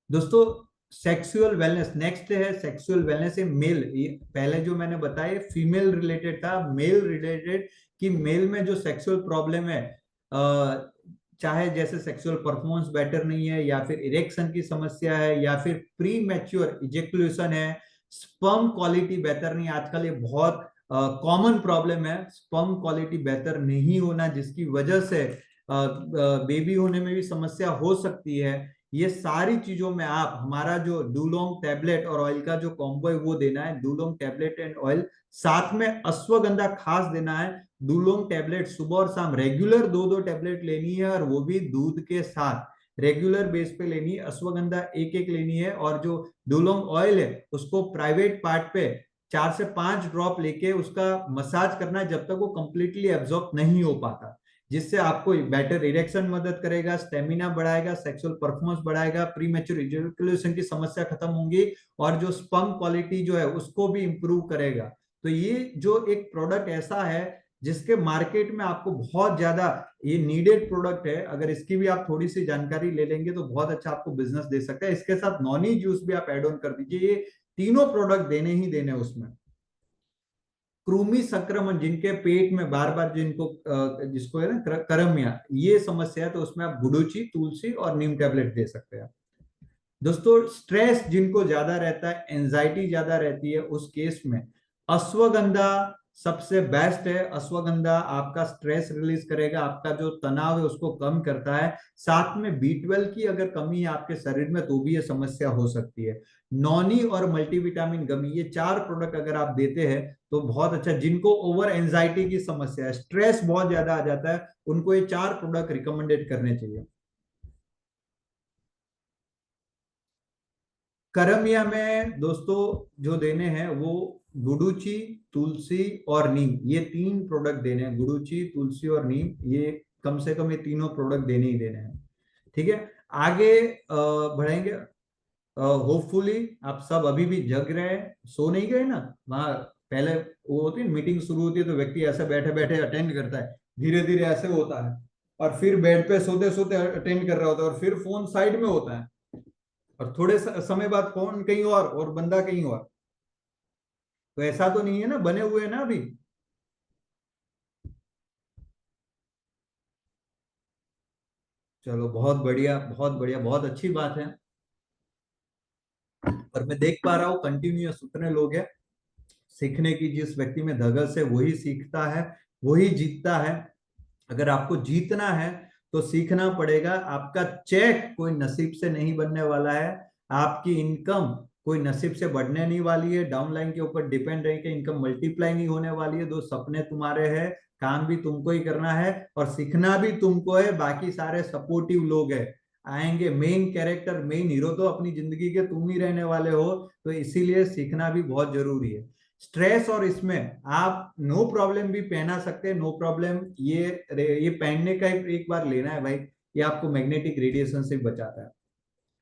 दोस्तों, सेक्सुअल वेलनेस नेक्स्ट है। सेक्सुअल वेलनेस है मेल, ये पहले जो मैंने बताया फीमेल रिलेटेड था, मेल रिलेटेड, कि मेल में जो सेक्सुअल प्रॉब्लम है, चाहे जैसे सेक्सुअल परफॉर्मेंस बेटर नहीं है, या फिर इरेक्शन की समस्या है, या फिर प्री मैच्योर इजेक्युलेशन है, स्पर्म क्वालिटी बेहतर नहीं, आजकल ये बहुत कॉमन प्रॉब्लम है, स्पर्म क्वालिटी बेहतर नहीं होना, जिसकी वजह से बेबी होने में भी समस्या हो सकती है। ये सारी चीजों में आप हमारा जो डूलोंग टैबलेट और ऑयल का जो कॉम्बो है वो देना है, डूलोंग टैबलेट एंड ऑयल, साथ में अश्वगंधा खास देना है। डूलोंग टैबलेट सुबह और शाम रेगुलर 2-2 टैबलेट लेनी है, और वो भी दूध के साथ रेगुलर बेस पे लेनी है। अश्वगंधा एक लेनी है, और जो डूलोंग ऑयल है उसको प्राइवेट पार्ट पे 4 से 5 ड्रॉप लेके उसका मसाज करना है जब तक वो कंप्लीटली एब्जॉर्ब नहीं हो पाता, जिससे आपको बेटर इरेक्शन मदद करेगा, स्टेमिना बढ़ाएगा, सेक्सुअल परफॉर्मेंस बढ़ाएगा, प्री मैच्योर इजैकुलेशन की समस्या खत्म होंगी, और जो स्पर्म क्वालिटी जो है उसको भी इंप्रूव करेगा। तो ये जो एक प्रोडक्ट ऐसा है जिसके मार्केट में आपको बहुत ज्यादा ये नीडेड प्रोडक्ट है। अगर इसकी भी आप थोड़ी सी जानकारी ले लेंगे तो बहुत अच्छा आपको बिजनेस दे सकता है। इसके साथ नॉनी जूस भी आप एड ऑन कर दीजिए, ये तीनों प्रोडक्ट देने ही देने उसमें। कृमि संक्रमण जिनके पेट में बार बार जिनको जिसको है ना करमिया ये समस्या है, तो उसमें आप गुडुचि, तुलसी और नीम टेबलेट दे सकते हैं। दोस्तों स्ट्रेस जिनको ज्यादा रहता है, एंजाइटी ज्यादा रहती है, उस केस में अश्वगंधा सबसे बेस्ट है। अश्वगंधा आपका स्ट्रेस रिलीज करेगा, आपका जो तनाव है उसको कम करता है। साथ में बी 12 की अगर कमी है आपके शरीर में तो भी ये समस्या हो सकती है। नॉनी और मल्टीविटामिन गमी, ये 4 प्रोडक्ट अगर आप देते हैं तो बहुत अच्छा। जिनको ओवर एंजाइटी की समस्या है, स्ट्रेस बहुत ज्यादा आ जाता है, उनको ये 4 प्रोडक्ट रिकमेंडेड करने चाहिए। करमिया में दोस्तों जो देने हैं वो गुडुचि, तुलसी और नीम, ये 3 प्रोडक्ट देने हैं। गुडुचि, तुलसी और नीम, ये कम से कम ये तीनों प्रोडक्ट देने ही देने हैं। ठीक है, आगे बढ़ेंगे। होपफुली आप सब अभी भी जग रहे हैं, सो नहीं गए ना। वहां पहले वो होती है मीटिंग शुरू होती है तो व्यक्ति ऐसे बैठे बैठे अटेंड करता है, धीरे धीरे ऐसे होता है, और फिर बेड पे सोते सोते अटेंड कर रहा होता है, और फिर फोन साइड में होता है, और थोड़े समय बाद फोन कहीं और बंदा कहीं और। तो ऐसा तो नहीं है ना, बने हुए हैं ना अभी। चलो बहुत बढ़िया, बहुत बढ़िया, बहुत अच्छी बात है। और मैं देख पा रहा हूँ कंटिन्यूअस उतने लोग हैं। सीखने की जिस व्यक्ति में धगस है वही सीखता है, वही जीतता है। अगर आपको जीतना है तो सीखना पड़ेगा। आपका चेक कोई नसीब से नहीं बनने वाला है, आपकी इनकम कोई नसीब से बढ़ने नहीं वाली है, डाउनलाइन के ऊपर डिपेंड रह के इनकम मल्टीप्लाई नहीं होने वाली है। दो सपने तुम्हारे हैं, काम भी तुमको ही करना है और सीखना भी तुमको है। बाकी सारे सपोर्टिव लोग हैं, आएंगे। मेन कैरेक्टर, मेन हीरो तो अपनी जिंदगी के तुम ही रहने वाले हो, तो इसीलिए सीखना भी बहुत जरूरी है। स्ट्रेस और इसमें आप नो प्रॉब्लम भी पहना सकते हैं, नो प्रॉब्लम। ये पहनने का एक बार लेना है भाई, ये आपको मैग्नेटिक रेडिएशन से बचाता है।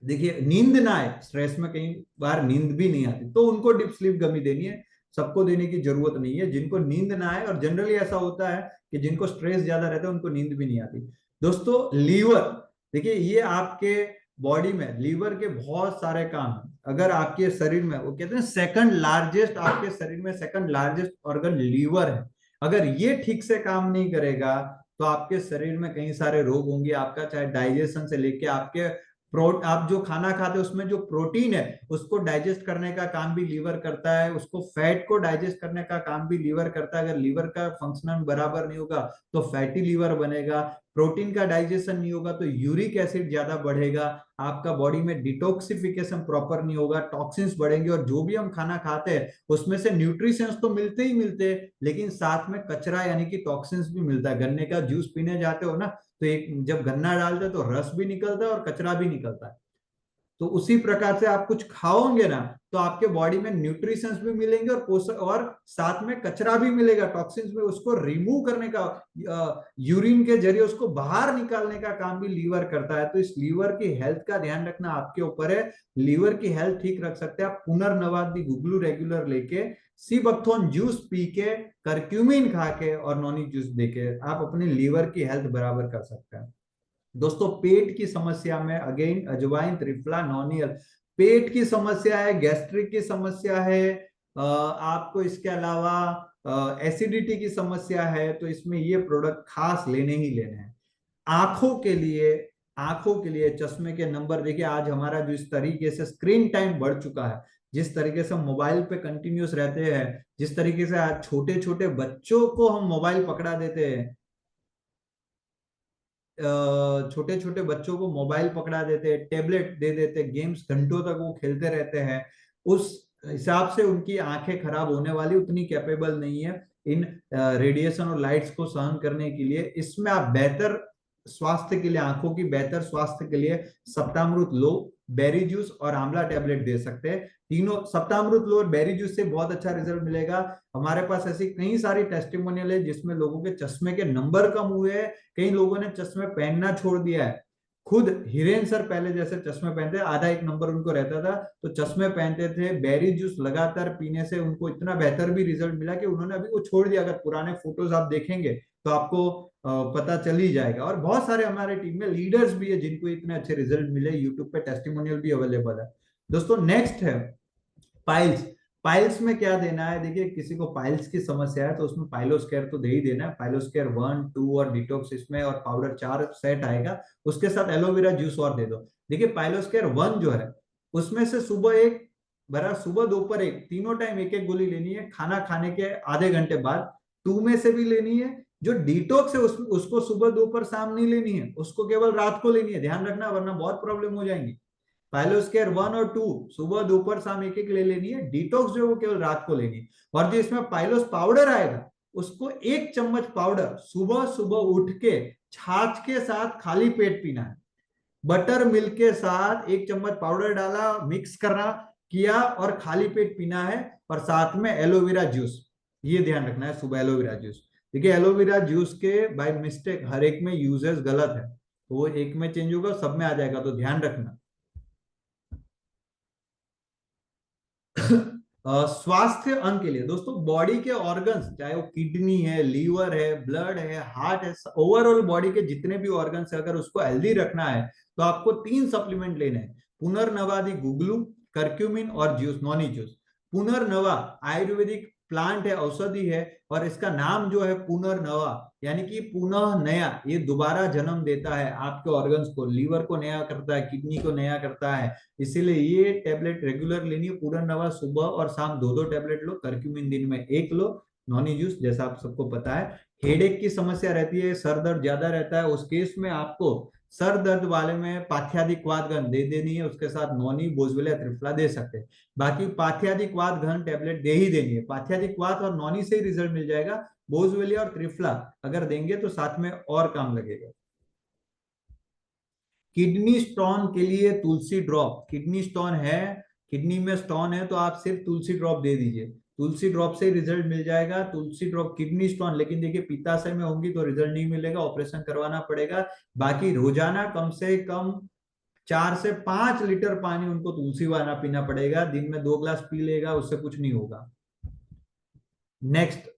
देखिए नींद ना आए, स्ट्रेस में कई बार नींद भी नहीं आती तो उनको डीप स्लीप गमी देनी है। सबको देने की जरूरत नहीं है। जिनको नींद ना आए, और जनरली ऐसा होता है कि जिनको स्ट्रेस ज्यादा रहता है उनको नींद भी नहीं आती। दोस्तों लीवर, देखिए ये आपके बॉडी में लीवर के बहुत सारे काम हैं। अगर आपके शरीर में, वो कहते हैं सेकंड लार्जेस्ट, आपके शरीर में सेकंड लार्जेस्ट ऑर्गन लीवर है। अगर ये ठीक से काम नहीं करेगा तो आपके शरीर में कई सारे रोग होंगे। आपका चाहे डाइजेशन से लेके आपके आप जो खाना खाते हैं उसमें जो प्रोटीन है उसको डाइजेस्ट करने का काम भी लीवर करता है, उसको फैट को डाइजेस्ट करने का काम भी लीवर करता है। अगर लीवर का फंक्शनल बराबर नहीं होगा तो फैटी लीवर बनेगा। प्रोटीन का डाइजेशन नहीं होगा तो यूरिक एसिड ज्यादा बढ़ेगा। आपका बॉडी में डिटॉक्सिफिकेशन प्रॉपर नहीं होगा, टॉक्सिन्स बढ़ेंगे। और जो भी हम खाना खाते हैं उसमें से न्यूट्रिशंस तो मिलते ही मिलते हैं, लेकिन साथ में कचरा यानी कि टॉक्सिन्स भी मिलता है। गन्ने का जूस पीने जाते हो ना, तो एक जब गन्ना डालते हैं तो रस भी निकलता है और कचरा भी निकलता है। तो उसी प्रकार से आप कुछ खाओगे ना तो आपके बॉडी में न्यूट्रिशंस भी मिलेंगे और पोषक, और साथ में कचरा भी मिलेगा, टॉक्सिन्स में उसको रिमूव करने का, यूरिन के जरिए उसको बाहर निकालने का काम भी लीवर करता है। तो इस लीवर की हेल्थ का ध्यान रखना आपके ऊपर है। लीवर की हेल्थ ठीक रख सकते हैं आप पुनर्नवादी गुगलू रेगुलर लेके, सीबकथोन जूस पी के, करक्यूमिन खा के और नॉनी जूस दे के आप अपने लीवर की हेल्थ बराबर कर सकते हैं। दोस्तों पेट की समस्या में अगेन अजवाइन, त्रिफला, नॉनियल। पेट की समस्या है, गैस्ट्रिक की समस्या है, आपको इसके अलावा एसिडिटी की समस्या है, तो इसमें ये प्रोडक्ट खास लेने ही लेने हैं। आंखों के लिए, आंखों के लिए चश्मे के नंबर, देखिए आज हमारा जो इस तरीके से स्क्रीन टाइम बढ़ चुका है, जिस तरीके से मोबाइल पे कंटिन्यूस रहते हैं, जिस तरीके से आज छोटे छोटे बच्चों को हम मोबाइल पकड़ा देते हैं, छोटे छोटे बच्चों को मोबाइल पकड़ा देते हैं, टेबलेट दे देते हैं, गेम्स घंटों तक वो खेलते रहते हैं, उस हिसाब से उनकी आंखें खराब होने वाली, उतनी कैपेबल नहीं है इन रेडिएशन और लाइट्स को सहन करने के लिए। इसमें आप बेहतर स्वास्थ्य के लिए, आंखों की बेहतर स्वास्थ्य के लिए सप्तामृत लो, बेरी जूस और आंवला टेबलेट दे सकते हैं। तीनों सप्तामृत लो और बेरी जूस से बहुत अच्छा रिजल्ट मिलेगा। हमारे पास ऐसी कई सारी टेस्टिमोनियल है जिसमें लोगों के चश्मे के नंबर कम हुए हैं, कई लोगों ने चश्मे पहनना छोड़ दिया है। खुद हिरेन सर पहले जैसे चश्मे पहनते, आधा एक नंबर उनको रहता था तो चश्मे पहनते थे, बेरी जूस लगातार पीने से उनको इतना बेहतर भी रिजल्ट मिला कि उन्होंने अभी वो छोड़ दिया। अगर पुराने फोटोज आप देखेंगे तो आपको पता चल ही जाएगा। और बहुत सारे हमारे टीम में लीडर्स भी है जिनको इतने अच्छे रिजल्ट मिले, यूट्यूब पे टेस्टिमोनियल भी अवेलेबल है। दोस्तों नेक्स्ट है पाइल्स। पाइल्स में क्या देना है, देखिए किसी को पाइल्स की समस्या है तो उसमें पाइलोस्केयर तो दे ही देना है। पाइलोस्केयर 1 2 और डिटॉक्स इसमें और पाउडर 4 सेट आएगा, उसके साथ एलोवेरा जूस और दे दो। देखिए पाइलोस्केयर 1 जो है उसमें से सुबह एक बरा, सुबह दोपहर एक, तीनों टाइम एक एक गोली लेनी है खाना खाने के आधे घंटे बाद। 2 में से भी लेनी है। जो डिटॉक्स है उसको सुबह दोपहर शाम नहीं लेनी है, उसको केवल रात को लेनी है, ध्यान रखना वरना बहुत प्रॉब्लम हो जाएंगी। पाइलोस्केयर 1 और 2 सुबह दोपहर शाम एक एक ले लेनी है। डिटॉक्स जो है वो केवल रात को लेनी है। और जो इसमें पाइलोस पाउडर आएगा उसको 1 चम्मच पाउडर सुबह सुबह उठ के छाछ के साथ खाली पेट पीना है। बटर मिल्क के साथ 1 चम्मच पाउडर डाला, मिक्स करना किया और खाली पेट पीना है। और साथ में एलोवेरा जूस, ये ध्यान रखना है सुबह एलोवेरा जूस। देखिए एलोवेरा जूस के बाय मिस्टेक हर एक में यूजेस गलत है, तो वो एक में चेंज होगा सब में आ जाएगा, तो ध्यान रखना। स्वास्थ्य अंग के लिए दोस्तों, बॉडी के ऑर्गन्स चाहे वो किडनी है, लीवर है, ब्लड है, हार्ट है, ओवरऑल बॉडी के जितने भी ऑर्गन्स है अगर उसको हेल्दी रखना है तो आपको 3 सप्लीमेंट लेने हैं। पुनर्नवादि गुगलू, करक्यूमिन और जूस, नॉनी जूस। पुनर्नवा आयुर्वेदिक प्लांट है, औषधि है, और इसका नाम जो है पुनर्नवा यानी कि पुनः नया, ये दोबारा जन्म देता है आपके ऑर्गन्स को, लीवर को नया करता है, किडनी को नया करता है। इसीलिए ये टेबलेट रेगुलर लेनी है। पुनर्नवा सुबह और शाम 2 2 टेबलेट लो, करक्यूमिन दिन में 1 लो, नॉनी जूस जैसा आप सबको पता है। हेडेक की समस्या रहती है, सर दर्द ज्यादा रहता है, उस केस में आपको सर दर्द वाले में पाथ्यादिक वात घन दे देनी है, उसके साथ नॉनी, बोझविले, त्रिफला दे सकते हैं। बाकी पाथ्यादिक वात घन टेबलेट दे ही देनी है, पाथ्यादिक वात और नॉनी से ही रिजल्ट मिल जाएगा। बोझविले और त्रिफला अगर देंगे तो साथ में और काम लगेगा। किडनी स्टोन के लिए तुलसी ड्रॉप, किडनी स्टोन है, किडनी में स्टोन है तो आप सिर्फ तुलसी ड्रॉप दे दीजिए, तुलसी ड्रॉप से रिजल्ट मिल जाएगा। तुलसी ड्रॉप किडनी स्टोन, लेकिन देखिए पित्ताशय में होंगी तो रिजल्ट नहीं मिलेगा, ऑपरेशन करवाना पड़ेगा। बाकी रोजाना कम से कम 4 से 5 लीटर पानी उनको तुलसी वाला पीना पड़ेगा, दिन में 2 ग्लास पी लेगा उससे कुछ नहीं होगा। नेक्स्ट,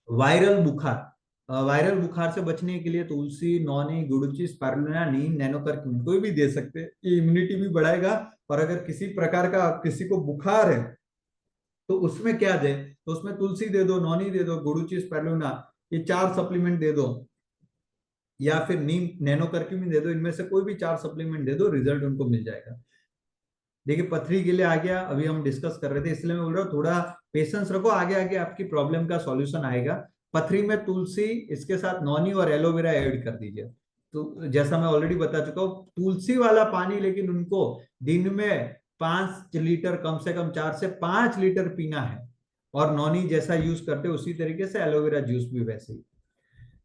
वायरल बुखार। वायरल बुखार से बचने के लिए तुलसी, नौनी, गुड़ुचि, स्पारुलिना, नीम, नैनोकर्क्यूमिन कोई भी दे सकते हैं, ये इम्यूनिटी भी बढ़ाएगा। और अगर किसी प्रकार का किसी को बुखार है तो उसमें क्या दे, तो उसमें तुलसी दे दो, नौनी दे दो, गुड़ुचि, स्पारुलिना, ये 4 सप्लीमेंट दे दो, या फिर नीम, नैनोकर्क्यूमिन दे दो, इनमें से कोई भी 4 सप्लीमेंट दे दो, रिजल्ट उनको मिल जाएगा। देखिए पथरी के लिए आ गया, अभी हम डिस्कस कर रहे थे इसलिए मैं बोल रहा हूँ थोड़ा पेशेंस रखो, आगे आगे आपकी प्रॉब्लम का सॉल्यूशन आएगा। पथरी में तुलसी, इसके साथ नॉनी और एलोवेरा ऐड कर दीजिए। तो जैसा मैं ऑलरेडी बता चुका हूँ, तुलसी वाला पानी लेकिन उनको दिन में 5 लीटर, कम से कम 4 से 5 लीटर पीना है। और नॉनी जैसा यूज करते उसी तरीके से एलोवेरा जूस भी वैसे ही।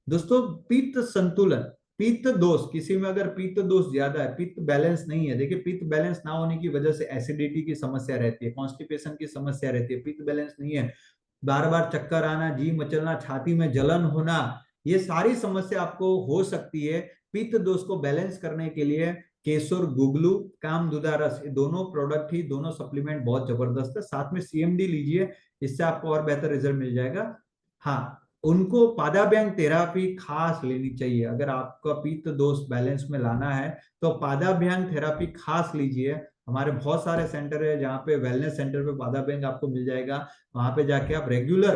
दोस्तों पित्त संतुलन, पित्त दोष, किसी में अगर पित्त दोष ज्यादा है, पित्त बैलेंस नहीं है, देखिए पित्त बैलेंस ना होने की वजह से एसिडिटी की समस्या रहती है, कॉन्स्टिपेशन की समस्या रहती है, पित्त बैलेंस नहीं है, बार बार चक्कर आना, जी मचलना, छाती में जलन होना, ये सारी समस्या आपको हो सकती है। पित्त दोष को बैलेंस करने के लिए केसुर, गुगलू, कामदुदा रस, ये दोनों प्रोडक्ट ही, दोनों सप्लीमेंट बहुत जबरदस्त है। साथ में सीएमडी लीजिए, इससे आपको और बेहतर रिजल्ट मिल जाएगा। हाँ, उनको पादाभ्यांग थेरापी खास लेनी चाहिए, अगर आपका पित्त दोष बैलेंस में लाना है तो पादाभ्यांग थेरापी खास लीजिए। हमारे बहुत सारे सेंटर है जहाँ पे वेलनेस सेंटर पे पादाभ्यांग आपको मिल जाएगा, वहां पे जाके आप रेगुलर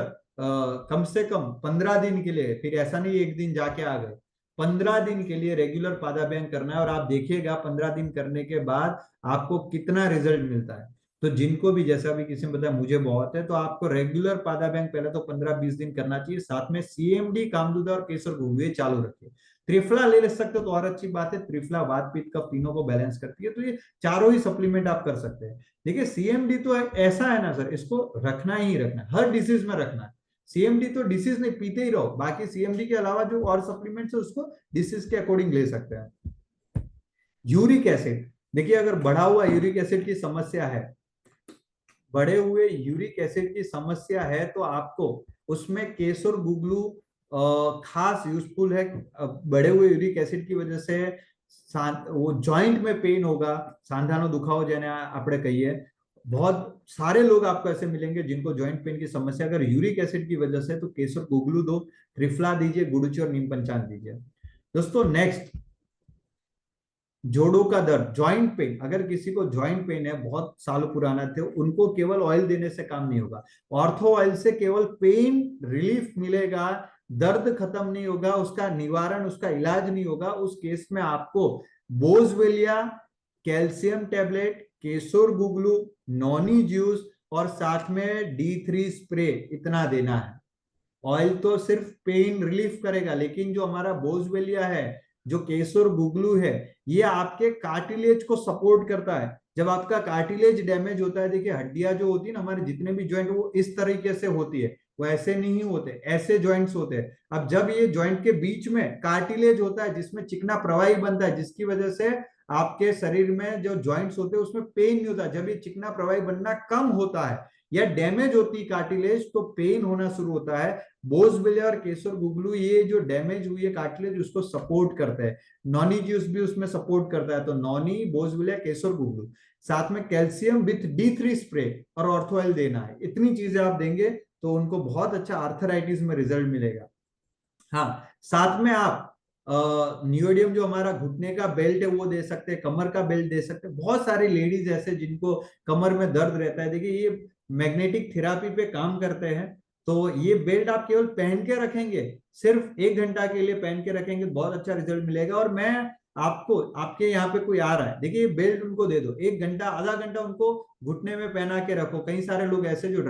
कम से कम 15 दिन के लिए, फिर ऐसा नहीं एक दिन जाके आ गए, 15 दिन के लिए रेगुलर पादाभ्यांग करना है। और आप देखिएगा 15 दिन करने के बाद आपको कितना रिजल्ट मिलता है। तो जिनको भी, जैसा भी किसी ने बताया मुझे बहुत है, तो आपको रेगुलर पादाभ्यांग पहले तो 15 20 दिन करना चाहिए, साथ में सीएमडी, कामदूदा और केसर गुड़ चालू रखिए। त्रिफला ले सकते हो तो और अच्छी बात है, त्रिफला वात पित्त कफ तीनों को बैलेंस करती है, तो ये चारों ही सप्लीमेंट आप कर सकते हैं। देखिए सीएमडी तो ऐसा है ना सर, इसको रखना ही रखना है, हर डिसीज में रखना है। सीएमडी तो डिसीज नहीं, पीते ही रहो, बाकी सीएमडी के अलावा जो और सप्लीमेंट्स है उसको डिसीज के अकॉर्डिंग ले सकते हैं। यूरिक एसिड, देखिए अगर बढ़ा हुआ यूरिक एसिड की समस्या है, बढ़े हुए यूरिक एसिड की समस्या है तो आपको उसमें केसर गुगलू खास यूजफुल है। बढ़े हुए यूरिक एसिड की वजह से वो जॉइंट में पेन होगा, सांधानो दुखाओ जेने આપણે કહીએ, बहुत सारे लोग आपको ऐसे मिलेंगे जिनको जॉइंट पेन की समस्या, अगर यूरिक एसिड की वजह से, तो केसर गुगलू दो, त्रिफला दीजिए, गुडुची और नीम पंचांग दीजिए। दोस्तों नेक्स्ट, जोड़ों का दर्द, जॉइंट पेन, अगर किसी को जॉइंट पेन है बहुत सालों पुराना थे, उनको केवल ऑयल देने से काम नहीं होगा। ऑर्थो ऑयल से केवल पेन रिलीफ मिलेगा, दर्द खत्म नहीं होगा, उसका निवारण, उसका इलाज नहीं होगा। उस केस में आपको बोझवेलिया, calcium tablet, Kesor गुगलू, Noni juice और साथ में D3 स्प्रे, इतना देना है। ऑयल तो सिर्फ पेन रिलीफ करेगा, लेकिन जो हमारा बोझवेलिया है, जो केसर गुगलू है, ये आपके कार्टिलेज को सपोर्ट करता है। जब आपका कार्टिलेज डैमेज होता है, देखिए हड्डियां जो होती है ना हमारे जितने भी ज्वाइंट, वो इस तरीके से होती है, वो ऐसे नहीं होते, ऐसे ज्वाइंट्स होते हैं। अब जब ये ज्वाइंट के बीच में कार्टिलेज होता है जिसमें चिकना प्रवाही बनता है, जिसकी वजह से आपके शरीर में जो ज्वाइंट्स होते हैं उसमें पेन नहीं होता। जब ये चिकना प्रवाही बनना कम होता है या डैमेज होती है कार्टिलेज, तो पेन होना शुरू होता है। बोझविले और केसर गुगलू ये जो डैमेज हुई है कार्टिलेज उसको सपोर्ट करता है। नॉनी जूस भी उसमें सपोर्ट करता है। तो नॉनी, बोझविले, केसर गुगलू, साथ में कैल्शियम विथ D3 स्प्रे और ऑर्थो ऑयल देना है। इतनी चीजें आप देंगे तो उनको बहुत अच्छा आर्थराइटिस में रिजल्ट मिलेगा। हाँ, साथ में आप न्यूडियम जो हमारा घुटने का बेल्ट है वो दे सकते हैं, कमर का बेल्ट दे सकते हैं। बहुत सारी लेडीज ऐसे जिनको कमर में दर्द रहता है, देखिए ये मैग्नेटिक थेरापी पे काम करते हैं। तो ये बेल्ट आप केवल पहन के रखेंगे, सिर्फ 1 घंटा के लिए पहन के रखेंगे, बहुत अच्छा रिजल्ट मिलेगा। और मैं आपको, आपके यहाँ पे कोई आ रहा है, देखिए ये बेल्ट उनको दे दो, 1 घंटा, आधा घंटा उनको घुटने में पहना के रखो। कई सारे लोग ऐसे जो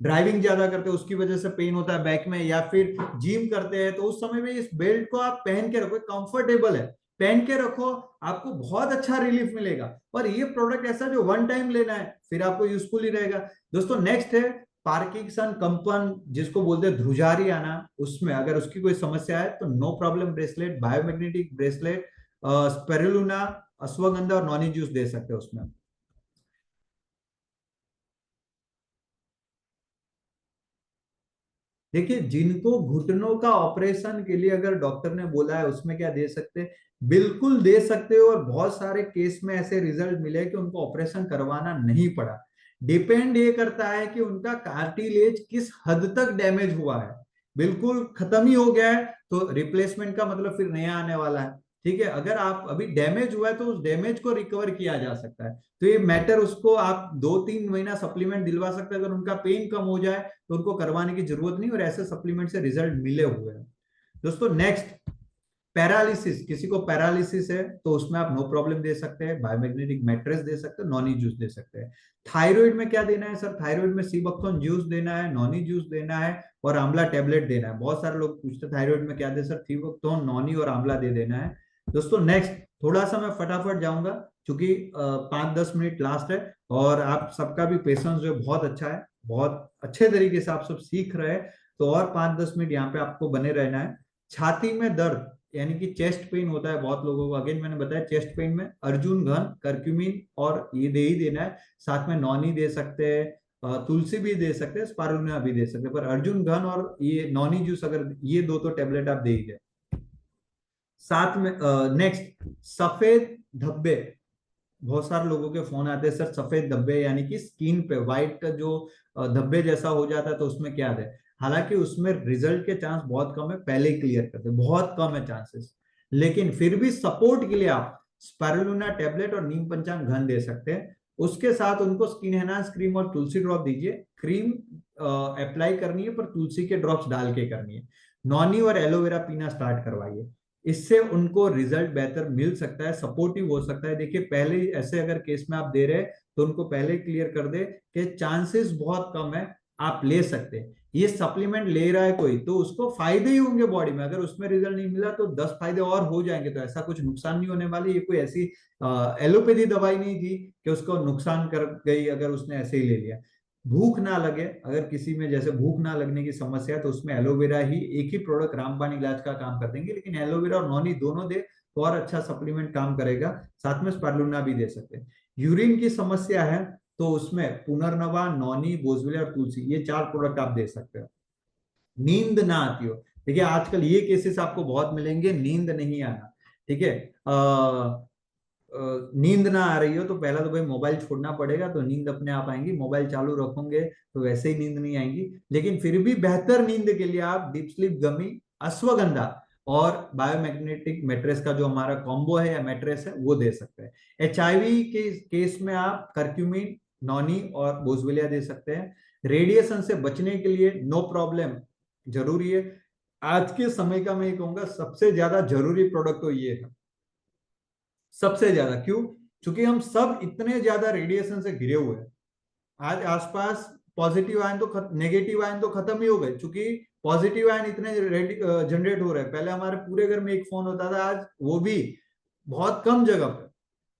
ड्राइविंग ज्यादा करते हैं उसकी वजह से पेन होता है बैक में, या फिर जिम करते हैं, तो उस समय में इस बेल्ट को आप पहन के रखो, कंफर्टेबल है, पहन के रखो, आपको बहुत अच्छा रिलीफ मिलेगा। और ये प्रोडक्ट ऐसा जो वन टाइम लेना है, फिर आपको यूजफुल ही रहेगा। दोस्तों नेक्स्ट है पार्किंसन कंपन, जिसको बोलते हैं ध्रुजारी आना। उसमें अगर उसकी कोई समस्या है तो no problem bracelet, biomagnetic bracelet, spirulina, ashwagandha और नॉनी जूस दे सकते हैं उसमें। देखिए जिनको घुटनों का ऑपरेशन के लिए अगर डॉक्टर ने बोला है, उसमें क्या दे सकते हैं, बिल्कुल दे सकते हो। और बहुत सारे केस में ऐसे रिजल्ट मिले कि उनको ऑपरेशन करवाना नहीं पड़ा। डिपेंड ये करता है कि उनका कार्टिलेज किस हद तक डैमेज हुआ है। बिल्कुल खत्म ही हो गया है तो रिप्लेसमेंट का मतलब फिर नया आने वाला है। ठीक है, अगर आप अभी डैमेज हुआ है तो उस डैमेज को रिकवर किया जा सकता है। तो ये मैटर, उसको आप 2-3 महीना सप्लीमेंट दिलवा सकते हैं। अगर उनका पेन कम हो जाए तो उनको करवाने की जरूरत नहीं, और ऐसे सप्लीमेंट से रिजल्ट मिले हुए हैं। दोस्तों नेक्स्ट, पैरालिसिस, किसी को पैरालिसिस है तो उसमें आप नो प्रॉब्लम दे सकते हैं, बायोमैग्नेटिक मैट्रेस दे सकते हैं, नॉनी जूस दे सकते हैं। थायराइड में क्या देना है सर, थायराइड में सीबकथोन जूस देना है, नॉनी जूस देना है और आंवला टेबलेट देना है। बहुत सारे लोग पूछते हैं थायराइड में क्या दे सर, सीबकथोन, नॉनी और आंवला दे देना है। दोस्तों नेक्स्ट, थोड़ा सा मैं फटाफट जाऊंगा क्योंकि 5-10 मिनट लास्ट है, और आप सबका भी पेशेंस जो बहुत अच्छा है, बहुत अच्छे तरीके से आप सब सीख रहे हैं। तो और 5-10 मिनट यहाँ पे आपको बने रहना है। छाती में दर्द यानी कि चेस्ट पेन होता है बहुत लोगों को, अगेन मैंने बताया चेस्ट पेन में अर्जुन घन, कर्क्यूमिन और ये दे ही देना है। साथ में नॉनी दे सकते हैं, तुलसी भी दे सकते हैं, स्पारुलिना भी दे सकते हैं, पर अर्जुन घन और ये नॉनी जूस, अगर ये दो तो टेबलेट आप दे ही दे। साथ में नेक्स्ट, सफेद धब्बे, बहुत सारे लोगों के फोन आते हैं सर सफेद धब्बे यानी कि स्किन पे व्हाइट का जो धब्बे जैसा हो जाता है, तो उसमें क्या है। हालांकि उसमें रिजल्ट के चांस बहुत कम है, पहले ही क्लियर करते हैं, बहुत कम है चांसेस। लेकिन फिर भी सपोर्ट के लिए आप स्पारुलिना टेबलेट और नीम पंचांग घन दे सकते हैं। उसके साथ उनको स्किन एनहांस क्रीम और तुलसी ड्रॉप दीजिए। क्रीम अप्लाई करनी है पर तुलसी के ड्रॉप्स डाल के करनी है। नॉनी और एलोवेरा पीना स्टार्ट करवाइए, इससे उनको रिजल्ट बेहतर मिल सकता है, सपोर्टिव हो सकता है। देखिए पहले ही ऐसे अगर केस में आप दे रहे हैं तो उनको पहले क्लियर कर दे कि चांसेस बहुत कम है, आप ले सकते हैं। ये सप्लीमेंट ले रहा है कोई तो उसको फायदे ही होंगे बॉडी में, अगर उसमें रिजल्ट नहीं मिला तो 10 फायदे और हो जाएंगे, तो ऐसा कुछ नुकसान नहीं होने वाले। ये कोई ऐसी एलोपैथी दवाई नहीं थी कि उसको नुकसान कर गई अगर उसने ऐसे ही ले लिया। भूख ना लगे, अगर किसी में जैसे भूख ना लगने की समस्या है तो उसमें एलोवेरा ही, एक ही प्रोडक्ट रामबाण इलाज का काम कर देंगे, लेकिन एलोवेरा और नॉनी दोनों दे तो और अच्छा सप्लीमेंट काम करेगा। साथ में स्पारुलिना भी दे सकते हैं। यूरिन की समस्या है तो उसमें पुनर्नवा, नॉनी, बोझविले और तुलसी, ये 4 प्रोडक्ट आप दे सकते हो। नींद ना आती हो, देखिए आजकल ये केसेस आपको बहुत मिलेंगे, नींद नहीं आना, ठीक है। नींद ना आ रही हो तो पहला तो भाई मोबाइल छोड़ना पड़ेगा, तो नींद अपने आप आएंगी। मोबाइल चालू रखोगे तो वैसे ही नींद नहीं आएंगी। लेकिन फिर भी बेहतर नींद के लिए आप डीप स्लीप गमी, अश्वगंधा और बायोमैग्नेटिक मैट्रेस का जो हमारा कॉम्बो है या मैट्रेस है वो दे सकते हैं। HIV के केस में आप करक्यूमिन, नॉनी और बोझविलिया दे सकते हैं। रेडिएशन से बचने के लिए नो प्रॉब्लम जरूरी है। आज के समय का मैं ये कहूंगा सबसे ज्यादा जरूरी प्रोडक्ट तो ये है, सबसे ज्यादा। क्यों? क्योंकि हम सब इतने ज्यादा रेडिएशन से घिरे हुए हैं। आज आसपास पॉजिटिव आयन तो नेगेटिव आयन तो खत्म ही हो गए, क्योंकि पॉजिटिव आयन इतने जनरेट हो रहे हैं। पहले हमारे पूरे घर में एक फोन होता था, आज वो भी बहुत कम जगह पे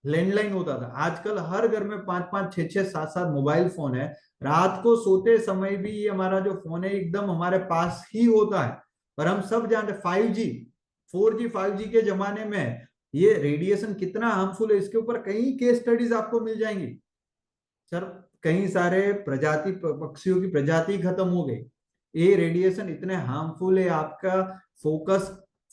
लैंडलाइन होता था। आजकल हर घर में 5-5, 6-6, 7-7 मोबाइल फोन है। रात को सोते समय भी ये हमारा जो फोन है एकदम हमारे पास ही होता है। पर हम सब जानते हैं 5G, 4G, 5G के जमाने में ये रेडिएशन कितना हार्मफुल है, इसके ऊपर कई केस स्टडीज आपको मिल जाएंगी सर। कई सारे प्रजाति पक्षियों की प्रजाति खत्म हो गई। ये रेडिएशन इतने हार्मफुल है, आपका फोकस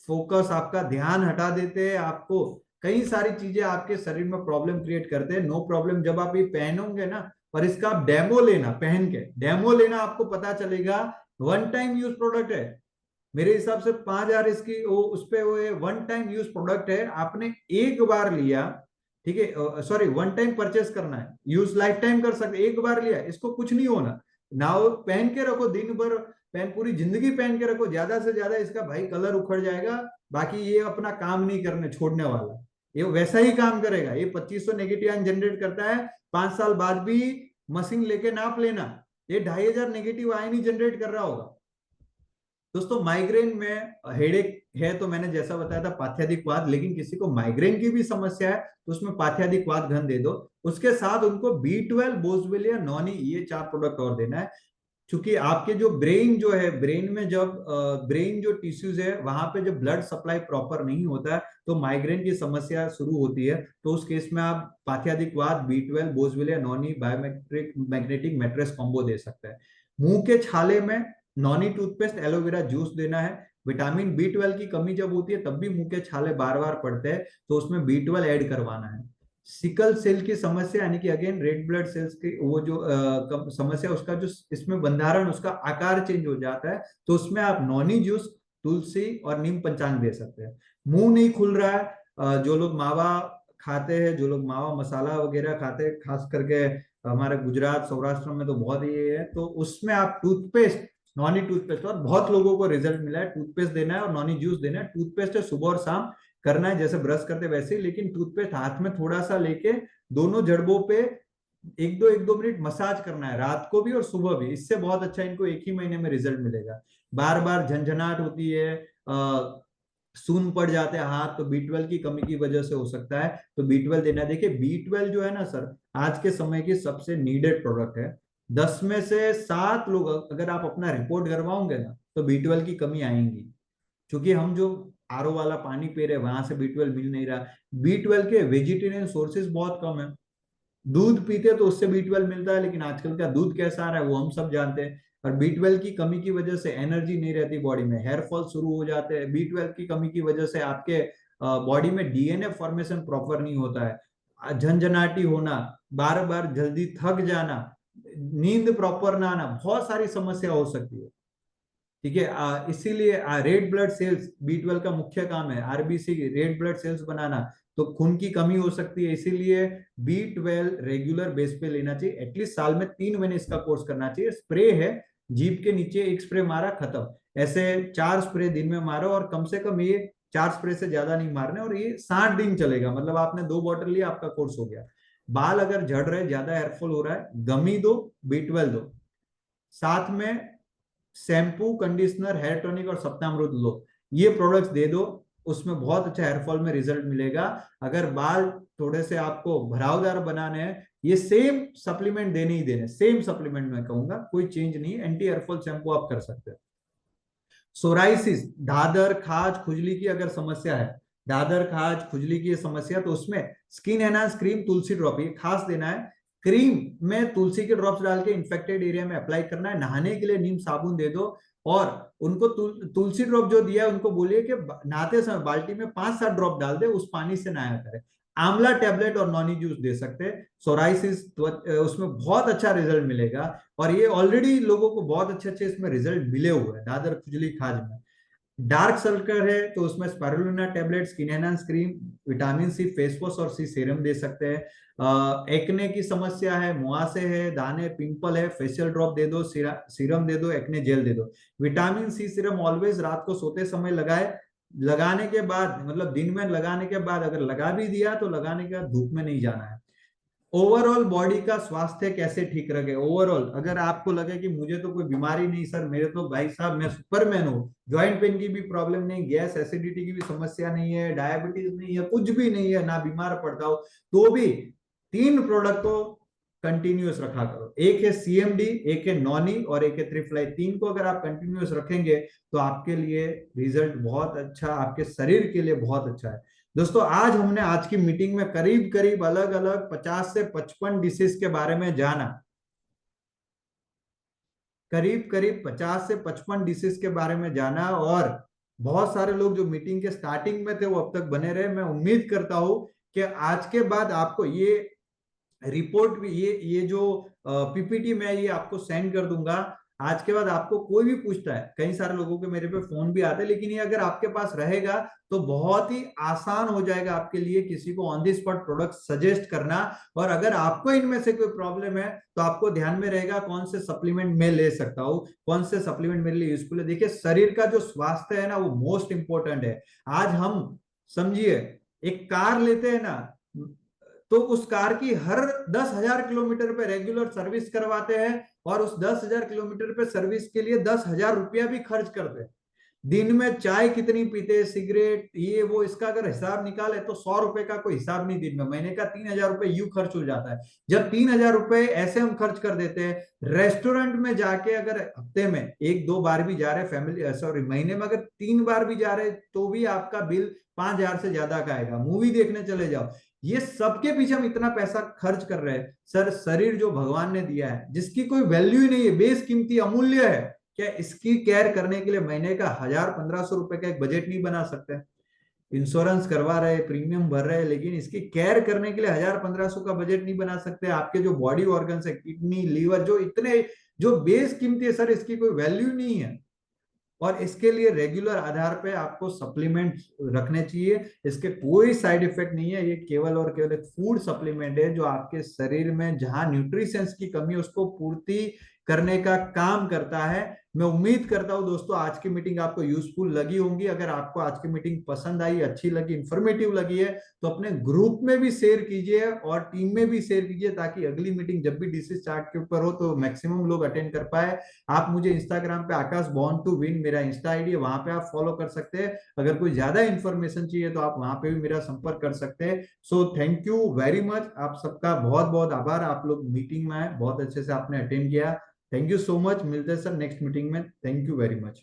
फोकस आपका ध्यान हटा देते हैं, आपको कई सारी चीजें आपके शरीर में प्रॉब्लम क्रिएट करते हैं। नो प्रॉब्लम जब आप ये पहनोगे ना, पर इसका आप डेमो लेना, पहन के डेमो लेना, आपको पता चलेगा वन टाइम यूज प्रोडक्ट है। मेरे हिसाब से 5,000 इसकी वो उस पे वो वन टाइम यूज प्रोडक्ट है, आपने एक बार लिया, ठीक है, सॉरी वन टाइम परचेस करना है, यूज लाइफ टाइम कर सकते, एक बार लिया इसको कुछ नहीं होना। ना वो पहन के रखो दिन भर, पहन पूरी जिंदगी पहन के रखो, ज्यादा से ज्यादा इसका भाई कलर उखड़ जाएगा, बाकी ये अपना काम नहीं करने छोड़ने वाला। ये वैसा ही काम करेगा, ये 2500 नेगेटिव आयन जनरेट करता है। 5 साल बाद भी मशीन लेके नाप लेना, ये 2,500 नेगेटिव आयन ही जनरेट कर रहा होगा। दोस्तों माइग्रेन में हेडेक है तो मैंने जैसा बताया था पाथ्यादिक्वाद, लेकिन किसी को माइग्रेन की भी समस्या है तो उसमें पाथ्यादिक्वाद घन दे दो। उसके साथ उनको B12, बोसवेलिया, नॉनी, ये 4 प्रोडक्ट और देना है। क्योंकि आपके जो ब्रेन जो है, ब्रेन में जब ब्रेन जो टिश्यूज है वहां पे जब ब्लड सप्लाई प्रॉपर नहीं होता है तो माइग्रेन की समस्या शुरू होती है। तो उस केस में आप Pathyadikwath, B12, boswellia, noni, biometric magnetic mattress combo दे सकते हैं। मुंह के छाले में नॉनी टूथपेस्ट, एलोवेरा जूस देना है। विटामिन B12 की कमी जब होती है तब भी मुंह के छाले बार बार पड़ते हैं, तो उसमें B12 ऐड करवाना है। सिकल सेल की समस्या यानी कि अगेन रेड ब्लड सेल्स की वो जो समस्या, उसका जो इसमें बंधारण, उसका आकार चेंज हो जाता है, तो उसमें आप नॉनी जूस, तुलसी और नीम पंचांग दे सकते हैं। मुंह नहीं खुल रहा है, जो लोग मावा खाते हैं, जो लोग मावा मसाला वगैरह खाते हैं, खास करके हमारे गुजरात सौराष्ट्र में तो बहुत ये है, तो उसमें आप टूथपेस्ट, नॉनी टूथपेस्ट, और बहुत लोगों को रिजल्ट मिला है, टूथपेस्ट देना है और नॉनी जूस देना है। टूथपेस्ट है सुबह और शाम करना है, जैसे ब्रश करते वैसे ही, लेकिन टूथपेस्ट हाथ में थोड़ा सा लेके दोनों जड़बों पे 1-2 मिनट मसाज करना है, रात को भी और सुबह भी। इससे बहुत अच्छा इनको एक ही महीने में रिजल्ट मिलेगा। बार बार झंझनाहट होती है, सून पड़ जाते हैं हाथ, तो B12 की कमी की वजह से हो सकता है, तो B12 देना। देखिए B12 जो है ना सर, आज के समय की सबसे नीडेड प्रोडक्ट है। 10 में से 7 लोग अगर आप अपना रिपोर्ट करवाओगे ना तो B12 की कमी आएंगी। क्योंकि हम जो RO वाला पानी पी रहे हैं वहां से B12 मिल नहीं रहा। B12 के वेजिटेरियन सोर्सेज बहुत कम है। दूध पीते तो उससे B12 मिलता है, लेकिन आजकल का दूध कैसा आ रहा है वो हम सब जानते हैं। और B12 की कमी की वजह से एनर्जी नहीं रहती बॉडी में, हेयर फॉल शुरू हो जाते हैं। B12 की कमी की वजह से आपके बॉडी में DNA फॉर्मेशन प्रॉपर नहीं होता है, झंझनाटी होना, बार बार जल्दी थक जाना, नींद प्रॉपर ना आना, बहुत सारी समस्या हो सकती है। ठीक है, इसीलिए रेड ब्लड सेल्स B12 का मुख्य काम है, RBC रेड ब्लड सेल्स बनाना, तो खून की कमी हो सकती है। इसीलिए B12 रेगुलर बेस पे लेना चाहिए, एटलीस्ट साल में 3 महीने इसका कोर्स करना चाहिए। स्प्रे है, जीभ के नीचे एक स्प्रे मारा खत्म, ऐसे 4 स्प्रे दिन में मारो, और कम से कम ये 4 स्प्रे से ज्यादा नहीं मारने, और ये 60 दिन चलेगा, मतलब आपने 2 बॉटल लिया आपका कोर्स हो गया। बाल अगर झड़ रहे, ज्यादा हेयरफॉल हो रहा है, गमी दो, B12 दो, साथ में शैम्पू, कंडीशनर, हेयर टॉनिक और सप्तामृत लो, ये प्रोडक्ट्स दे दो, उसमें बहुत अच्छा हेयरफॉल में रिजल्ट मिलेगा। अगर बाल थोड़े से आपको भरावदार बनाने हैं, ये सेम सप्लीमेंट देने ही देने, सेम सप्लीमेंट मैं कहूंगा, कोई चेंज नहीं है। एंटी हेयरफॉल शैम्पू आप कर सकते हैं। सोराइसिस, दादर, खाज, खुजली की अगर समस्या है, दादर, खाज, खुजली की समस्या, तो उसमें स्किन एनहांस क्रीम, तुलसी ड्रॉप, ये खास देना है। क्रीम में तुलसी के ड्रॉप्स डाल के इन्फेक्टेड एरिया में अप्लाई करना है। नहाने के लिए नीम साबुन दे दो, और उनको तुलसी ड्रॉप जो दिया है उनको बोलिए कि नहाते समय बाल्टी में 5-7 ड्रॉप डाल दे, उस पानी से नहाया करे। आंवला टेबलेट और नॉनी जूस दे सकते हैं, सोराइसिस उसमें बहुत अच्छा रिजल्ट मिलेगा। और ये ऑलरेडी लोगों को बहुत अच्छे अच्छे इसमें रिजल्ट मिले हुए हैं दादर खुजली खाज में। डार्क सर्कल है तो उसमें spirulina tablet, skin enhance cream, vitamin C face wash और सी सीरम दे सकते हैं। एक्ने की समस्या है, मुहासे है, दाने, पिंपल है, फेशियल ड्रॉप दे दो, सीरम दे दो, एक्ने जेल दे दो। विटामिन सी सीरम ऑलवेज रात को सोते समय लगाए। लगाने के बाद मतलब दिन में लगाने के बाद अगर लगा भी दिया तो लगाने के बाद धूप में नहीं जाना है। ओवरऑल बॉडी का स्वास्थ्य कैसे ठीक रखे, ओवरऑल अगर आपको लगे कि मुझे तो कोई बीमारी नहीं सर, मेरे तो भाई साहब मैं सुपरमैन हूँ, ज्वाइंट पेन की भी प्रॉब्लम नहीं, गैस एसिडिटी की भी समस्या नहीं है, डायबिटीज नहीं है, कुछ भी नहीं है, ना बीमार पड़ता हो, तो भी 3 प्रोडक्ट को कंटिन्यूस रखा करो। एक है सीएमडी, एक है नॉनी और एक है त्रिफ्लाई। 3 को अगर आप कंटिन्यूस रखेंगे तो आपके लिए रिजल्ट बहुत अच्छा, आपके शरीर के लिए बहुत अच्छा है। दोस्तों आज हमने आज की मीटिंग में करीब करीब अलग अलग 50 से 55 डिशेज के बारे में जाना। करीब करीब 50 से 55 डिशेज के बारे में जाना, और बहुत सारे लोग जो मीटिंग के स्टार्टिंग में थे वो अब तक बने रहे। मैं उम्मीद करता हूं कि आज के बाद आपको ये रिपोर्ट भी, ये जो पीपीटी मैं ये आपको सेंड कर दूंगा। आज के बाद आपको कोई भी पूछता है, कई सारे लोगों के मेरे पे फोन भी आते हैं, लेकिन ये अगर आपके पास रहेगा तो बहुत ही आसान हो जाएगा आपके लिए किसी को on the spot product suggest करना। और अगर आपको इनमें से कोई प्रॉब्लम है तो आपको ध्यान में रहेगा कौन से सप्लीमेंट मैं ले सकता हूँ, कौन से सप्लीमेंट मेरे लिए यूजफुल है। देखिए शरीर का जो स्वास्थ्य है ना वो मोस्ट इंपॉर्टेंट है। आज हम समझिए एक कार लेते हैं ना, तो उस कार की हर 10,000 किलोमीटर पे रेगुलर सर्विस करवाते हैं, और उस 10,000 किलोमीटर पे सर्विस के लिए 10,000 रुपया भी खर्च करते हैं। दिन में चाय कितनी पीते, सिगरेट, ये वो, इसका अगर हिसाब निकाले तो 100 रुपए का कोई हिसाब नहीं दिन में, महीने का 3,000 रुपए यूं खर्च हो जाता है। जब 3,000 रुपए ऐसे हम खर्च कर देते हैं रेस्टोरेंट में जाके, अगर हफ्ते में 1-2 बार भी जा रहे फैमिली, सॉरी महीने में अगर 3 बार भी जा रहे तो भी आपका बिल 5,000 से ज्यादा का आएगा। मूवी देखने चले जाओ, ये सबके पीछे हम इतना पैसा खर्च कर रहे हैं। सर शरीर जो भगवान ने दिया है, जिसकी कोई वैल्यू ही नहीं है, बेशकीमती अमूल्य है, क्या इसकी केयर करने के लिए महीने का 1,000-1,500 रुपए का एक बजट नहीं बना सकते? इंश्योरेंस करवा रहे, प्रीमियम भर रहे, लेकिन इसकी केयर करने के लिए 1,000-1,500 का बजट नहीं बना सकते? आपके जो बॉडी ऑर्गन्स है, किडनी, लीवर, जो इतने जो बेशकीमती है सर, इसकी कोई वैल्यू नहीं है। और इसके लिए रेगुलर आधार पे आपको सप्लीमेंट रखने चाहिए। इसके कोई साइड इफेक्ट नहीं है, ये केवल और केवल एक फूड सप्लीमेंट है जो आपके शरीर में जहां न्यूट्रिशंस की कमी है उसको पूर्ति करने का काम करता है। मैं उम्मीद करता हूं दोस्तों आज की मीटिंग आपको यूजफुल लगी होंगी। अगर आपको आज की मीटिंग पसंद आई, अच्छी लगी, इंफॉर्मेटिव लगी है तो अपने ग्रुप में भी शेयर कीजिए और टीम में भी शेयर कीजिए, ताकि अगली मीटिंग जब भी डिसीज चार्ट के ऊपर हो तो मैक्सिमम लोग अटेंड कर पाए। आप मुझे इंस्टाग्राम पे आकाश बॉर्न टू विन मेरा इंस्टा आईडी है, वहां पे आप फॉलो कर सकते हैं। अगर कोई ज्यादा इन्फॉर्मेशन चाहिए तो आप वहां पे भी मेरा संपर्क कर सकते हैं। So thank you very much, आप सबका बहुत बहुत आभार। आप लोग मीटिंग में आए, बहुत अच्छे से आपने अटेंड किया। Thank you so much. मिलते हैं सर नेक्स्ट मीटिंग में। Thank you very much.